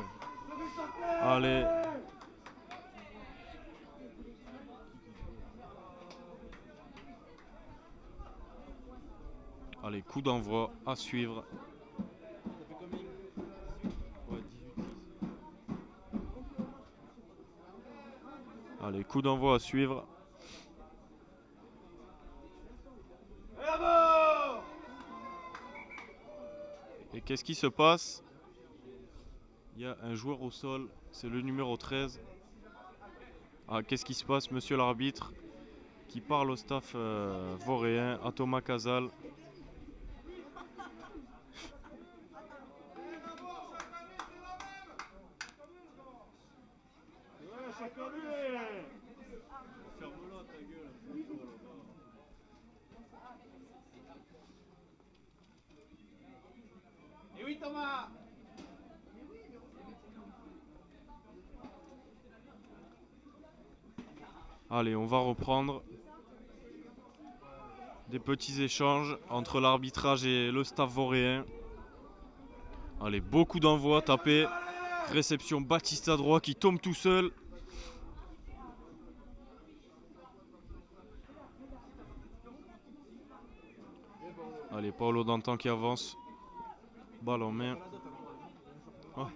Allez. Allez, coup d'envoi à suivre. Allez, coup d'envoi à suivre. Et qu'est-ce qui se passe? Il y a un joueur au sol, c'est le numéro 13. Ah, qu'est-ce qui se passe, monsieur l'arbitre? Qui parle au staff vauréen, à Thomas Casal. Et oui Thomas. Allez, on va reprendre des petits échanges entre l'arbitrage et le staff vauréen. Allez, beaucoup d'envois tapés. Réception Baptiste à droite qui tombe tout seul. Allez, Paolo Dantan qui avance. Balle en main. Oh.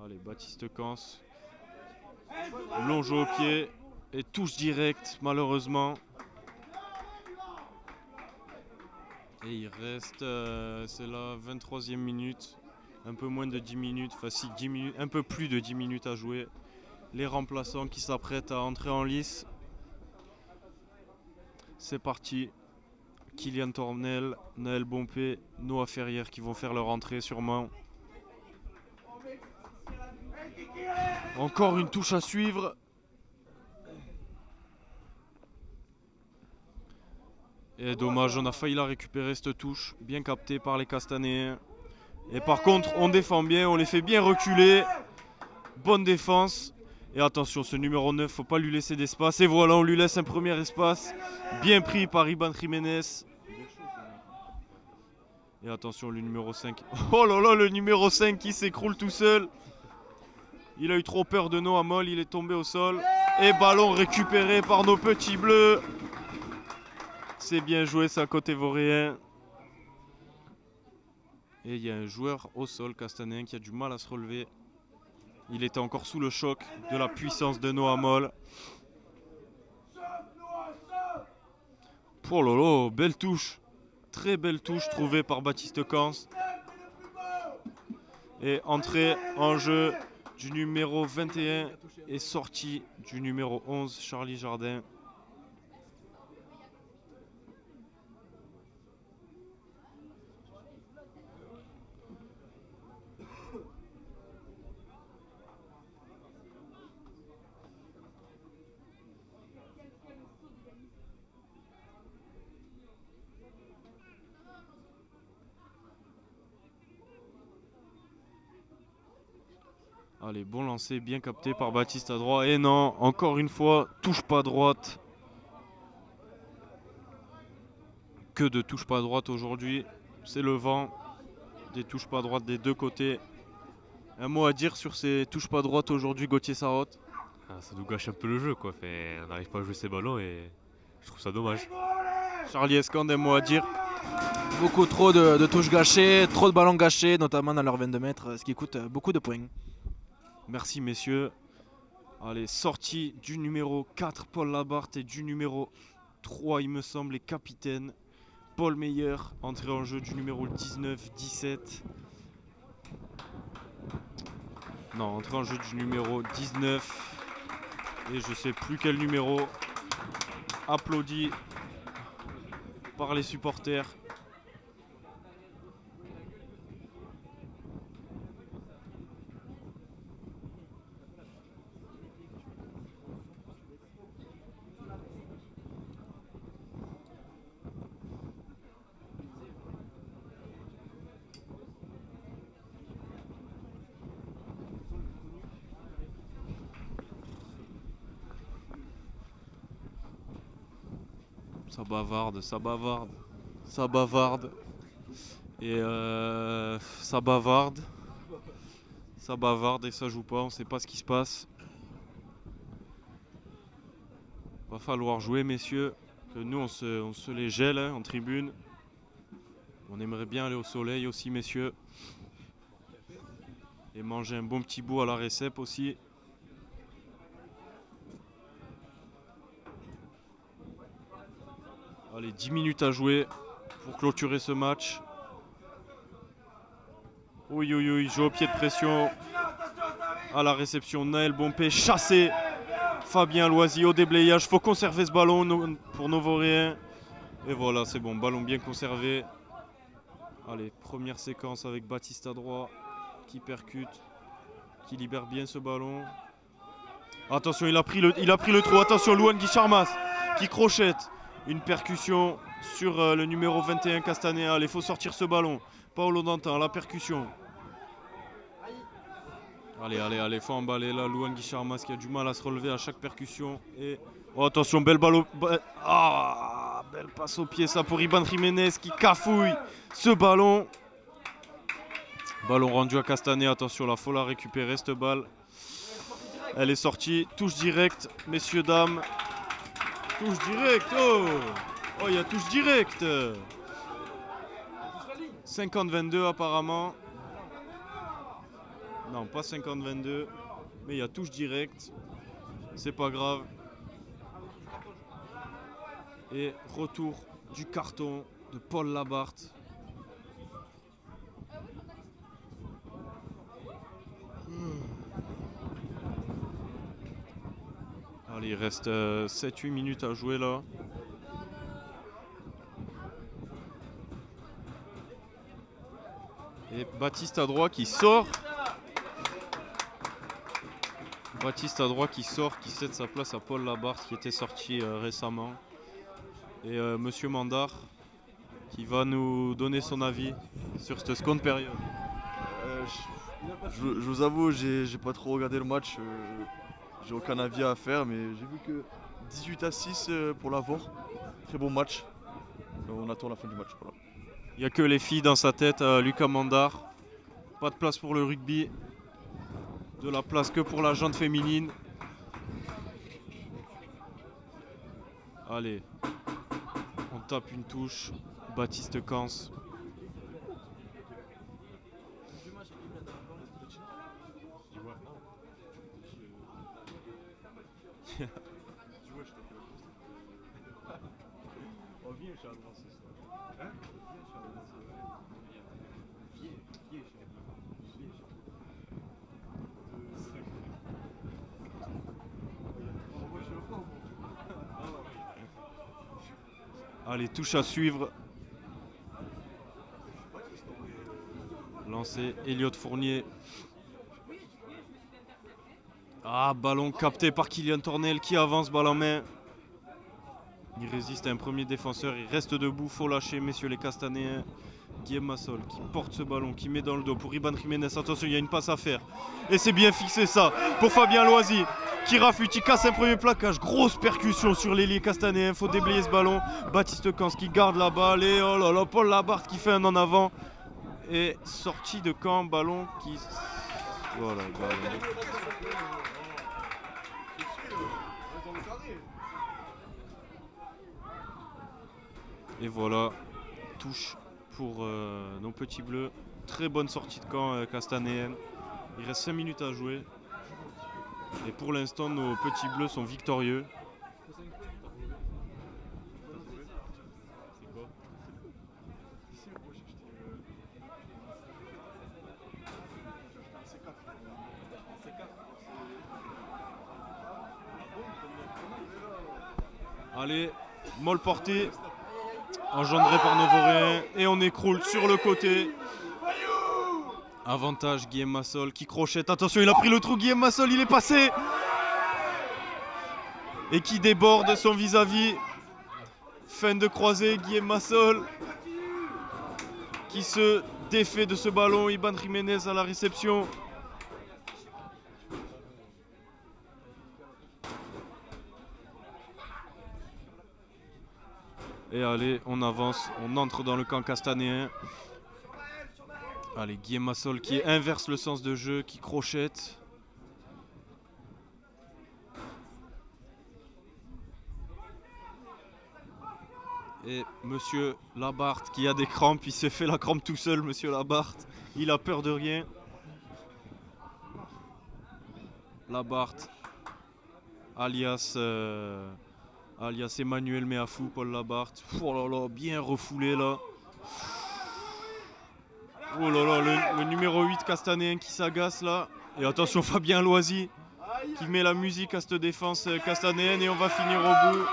Allez, Baptiste Cans. Long jeu au pied et touche directe, malheureusement. Et il reste, c'est la 23e minute. Un peu moins de 10 minutes, enfin si 10 minutes, un peu plus de 10 minutes à jouer. Les remplaçants qui s'apprêtent à entrer en lice. C'est parti. Kylian Tornel, Naël Bompé, Noah Ferrière qui vont faire leur entrée sûrement. Encore une touche à suivre. Et dommage, on a failli la récupérer cette touche. Bien captée par les Castanéens. Et par contre, on défend bien, on les fait bien reculer. Bonne défense. Et attention, ce numéro 9, faut pas lui laisser d'espace. Et voilà, on lui laisse un premier espace. Bien pris par Iban Jiménez. Et attention, le numéro 5. Oh là là, le numéro 5 qui s'écroule tout seul. Il a eu trop peur de Noah Moll, il est tombé au sol. Et ballon récupéré par nos petits bleus. C'est bien joué ça côté vauréen. Et il y a un joueur au sol castanéen qui a du mal à se relever. Il était encore sous le choc de la puissance de Noah Moll. Oh lolo, belle touche. Très belle touche trouvée par Baptiste Cans. Et entrée en jeu du numéro 21 et sortie du numéro 11, Charlie Jardin. Allez, bon lancer, bien capté par Baptiste à droite. Et non, encore une fois, touche pas droite. Que de touche pas droite aujourd'hui. C'est le vent. Des touches pas droite des deux côtés. Un mot à dire sur ces touches pas droite aujourd'hui, Gauthier Sarraute? Ça nous gâche un peu le jeu, quoi. On n'arrive pas à jouer ces ballons et je trouve ça dommage. Charlie Escande, un mot à dire? Beaucoup trop de touches gâchées, trop de ballons gâchés, notamment dans leurs 22 mètres, ce qui coûte beaucoup de points. Merci messieurs. Allez, sortie du numéro 4, Paul Labarthe, et du numéro 3, il me semble, les capitaines. Paul Meyer, entrée en jeu du numéro 19, 17. Non, entrée en jeu du numéro 19. Et je sais plus quel numéro. Applaudi par les supporters. Ça bavarde, ça bavarde. Ça bavarde. Et ça bavarde. Ça bavarde et ça joue pas, on sait pas ce qui se passe. Va falloir jouer, messieurs. Que nous on se les gèle hein, en tribune. On aimerait bien aller au soleil aussi, messieurs. Et manger un bon petit bout à la récep aussi. Allez, 10 minutes à jouer pour clôturer ce match. Oui, oui, oui, jeu au pied de pression. À la réception, Naël Bompé chassé. Fabien Loisy au déblayage. Faut conserver ce ballon pour Novoréens. Et voilà, c'est bon, ballon bien conservé. Allez, première séquence avec Baptiste à droite qui percute, qui libère bien ce ballon. Attention, il a pris le trou. Attention, Louane Guicharmas qui crochette. Une percussion sur le numéro 21 Castanéa. Allez, il faut sortir ce ballon. Paolo Dantin, la percussion. Allez, allez, allez, faut emballer là. Louane Guicharmas qui a du mal à se relever à chaque percussion. Et oh, attention, belle balle belle passe au pied, ça pour Iban Jiménez qui cafouille ce ballon. Ballon rendu à Castanet. Attention, là, faut la récupérer cette balle. Elle est sortie. Touche directe, messieurs, dames. Touche directe. Oh, oh, il y a touche directe. 50-22 apparemment. Non, pas 50-22. Mais il y a touche directe. C'est pas grave. Et retour du carton de Paul Labarthe. Allez, il reste 7-8 minutes à jouer là. Et Baptiste à droite qui sort. Baptiste à droite qui sort, qui cède sa place à Paul Labarthe qui était sorti récemment. Et Monsieur Mandar qui va nous donner son avis sur cette seconde période. Je vous avoue, j'ai pas trop regardé le match. J'ai aucun avis à faire, mais j'ai vu que 18-6 pour l'Avor. Très bon match. On attend la fin du match. Voilà. Il n'y a que les filles dans sa tête, Lucas Mandar. Pas de place pour le rugby. De la place que pour la jante féminine. Allez. On tape une touche. Baptiste Cans. Allez, touche à suivre. Lancé, Elliot Fournier. Ah, ballon capté par Kylian Tornel qui avance, balle en main. Il résiste à un premier défenseur, il reste debout, faut lâcher, messieurs les Castanéens. Guillaume Massol qui porte ce ballon, qui met dans le dos pour Iban Jiménez. Attention, il y a une passe à faire. Et c'est bien fixé ça pour Fabien Loisy qui rafute, il casse un premier plaquage. Grosse percussion sur l'ailier castanéen, faut déblayer ce ballon. Baptiste Cans qui garde la balle et oh là là, Paul Labarthe qui fait un en avant. Et sortie de camp, ballon qui... Voilà, ballon. Et voilà, touche pour nos petits bleus. Très bonne sortie de camp castanéenne. Il reste 5 minutes à jouer. Et pour l'instant, nos petits bleus sont victorieux. Allez, molle portée. Engendré par Novoréens. Et on écroule sur le côté. Avantage Guillaume Massol qui crochette. Attention, il a pris le trou. Guillaume Massol, il est passé. Et qui déborde son vis-à-vis. Fin de croisée, Guillaume Massol qui se défait de ce ballon. Iban Jiménez à la réception. Et allez, on avance, on entre dans le camp castanéen. Allez, Guillaume Massol qui inverse le sens de jeu, qui crochette. Et monsieur Labarthe qui a des crampes, il s'est fait la crampe tout seul, monsieur Labarthe. Il a peur de rien. Labarthe, alias Emmanuel Meafou, Paul Labarthe. Oh là là, bien refoulé là. Oh là là, le numéro 8 castanéen qui s'agace là. Et attention Fabien Loisy qui met la musique à cette défense castanéenne et on va finir au bout.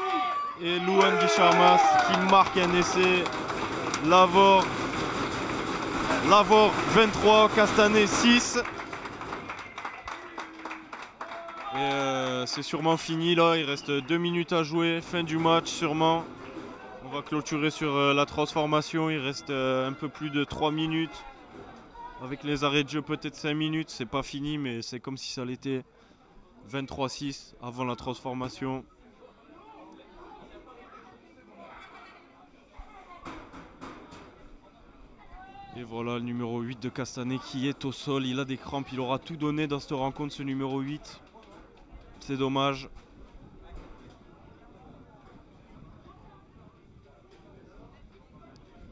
Et Louane Guicharmas qui marque un essai. Lavore 23, Castanet 6. Et c'est sûrement fini là, il reste 2 minutes à jouer, fin du match sûrement. On va clôturer sur la transformation, il reste un peu plus de 3 minutes. Avec les arrêts de jeu peut-être 5 minutes, c'est pas fini mais c'est comme si ça l'était. 23-6 avant la transformation. Et voilà le numéro 8 de Castanet qui est au sol, il a des crampes, il aura tout donné dans cette rencontre ce numéro 8. C'est dommage.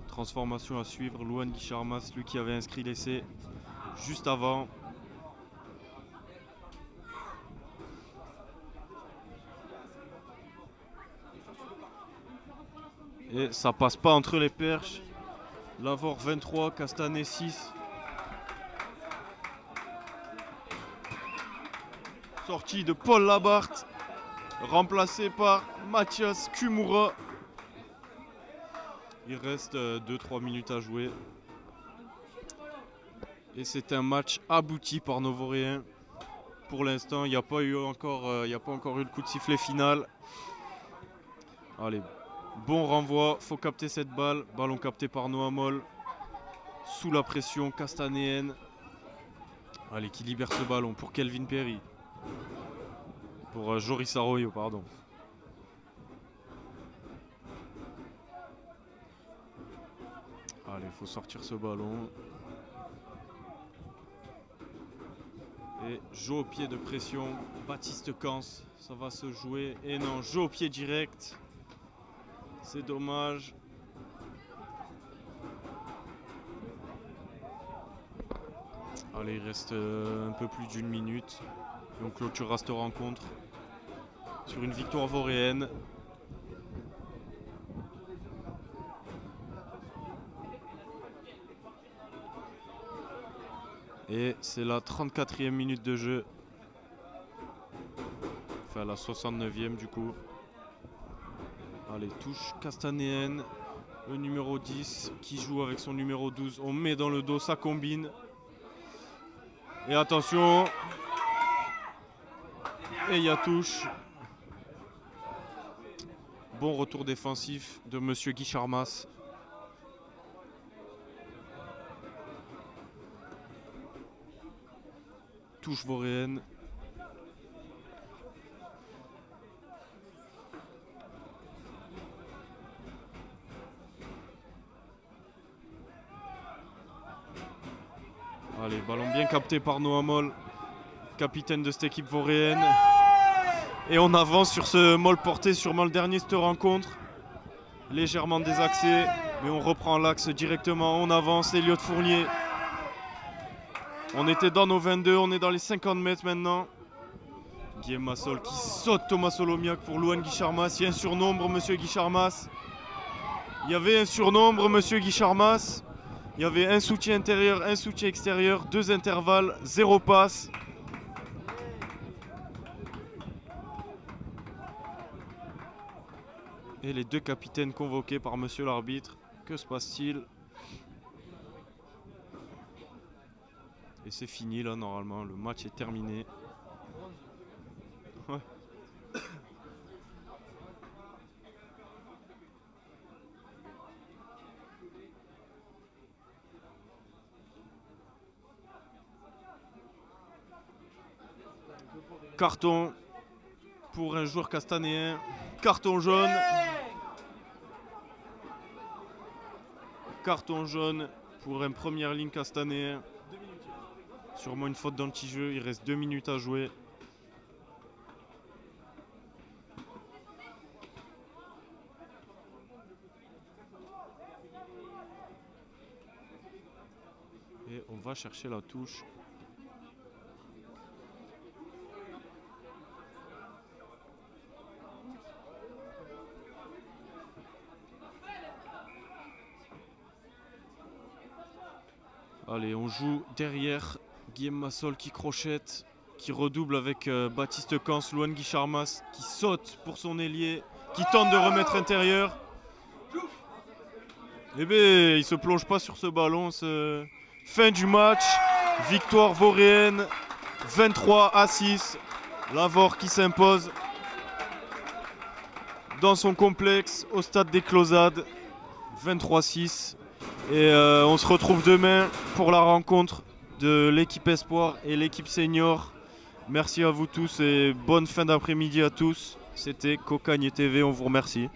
Transformation à suivre, Louane Guicharmas, lui qui avait inscrit l'essai juste avant. Et ça passe pas entre les perches. Lavore 23, Castanet 6. Sortie de Paul Labarthe, remplacé par Mathias Kumura. Il reste 2-3 minutes à jouer. Et c'est un match abouti par nos Voréens. Pour l'instant, il n'y a pas encore eu le coup de sifflet final. Allez, bon renvoi, faut capter cette balle. Ballon capté par Noamol. Sous la pression castanéenne. Allez, qui libère ce ballon pour Kelvin Perry. Pour Joris Arroyo, pardon. Allez, il faut sortir ce ballon. Et jeu au pied de pression. Baptiste Cans, ça va se jouer. Et non, jeu au pied direct. C'est dommage. Allez, il reste un peu plus d'1 minute. Et on clôturera cette rencontre sur une victoire voréenne. Et c'est la 34e minute de jeu. Enfin la 69e du coup. Allez, touche castanéenne. Le numéro 10 qui joue avec son numéro 12. On met dans le dos, ça combine. Et attention. Et il y a touche. Bon retour défensif de monsieur Guicharmas. Touche voréenne. Allez, ballon bien capté par Noamol, capitaine de cette équipe voréenne. Et on avance sur ce Mol porté, sûrement le dernier de cette rencontre. Légèrement désaxé, mais on reprend l'axe directement. On avance, Elliot Fournier. On était dans nos 22, on est dans les 50 mètres maintenant. Guillaume Massol qui saute Thomas Solomiac pour Louane Guicharmas. Il y a un surnombre, monsieur Guicharmas. Il y avait un surnombre, monsieur Guicharmas. Il y avait un soutien intérieur, un soutien extérieur, 2 intervalles, 0 passe. Et les 2 capitaines convoqués par monsieur l'arbitre. Que se passe-t-il? Et c'est fini là normalement, le match est terminé. Ouais. Carton pour un joueur castanéen. Carton jaune. carton jaune pour un première ligne castanéen. Sûrement une faute d'anti-jeu, il reste 2 minutes à jouer. Et on va chercher la touche. Allez, on joue derrière. Guillaume Massol qui crochette, qui redouble avec Baptiste Cans, Louane Guicharmas qui saute pour son ailier, qui tente de remettre intérieur. Eh bien, il se plonge pas sur ce ballon. Fin du match, victoire vauréenne, 23-6. Lavore qui s'impose dans son complexe au stade des Closades, 23-6. Et on se retrouve demain pour la rencontre de l'équipe Espoir et l'équipe Senior. Merci à vous tous et bonne fin d'après-midi à tous. C'était Cocagne TV, on vous remercie.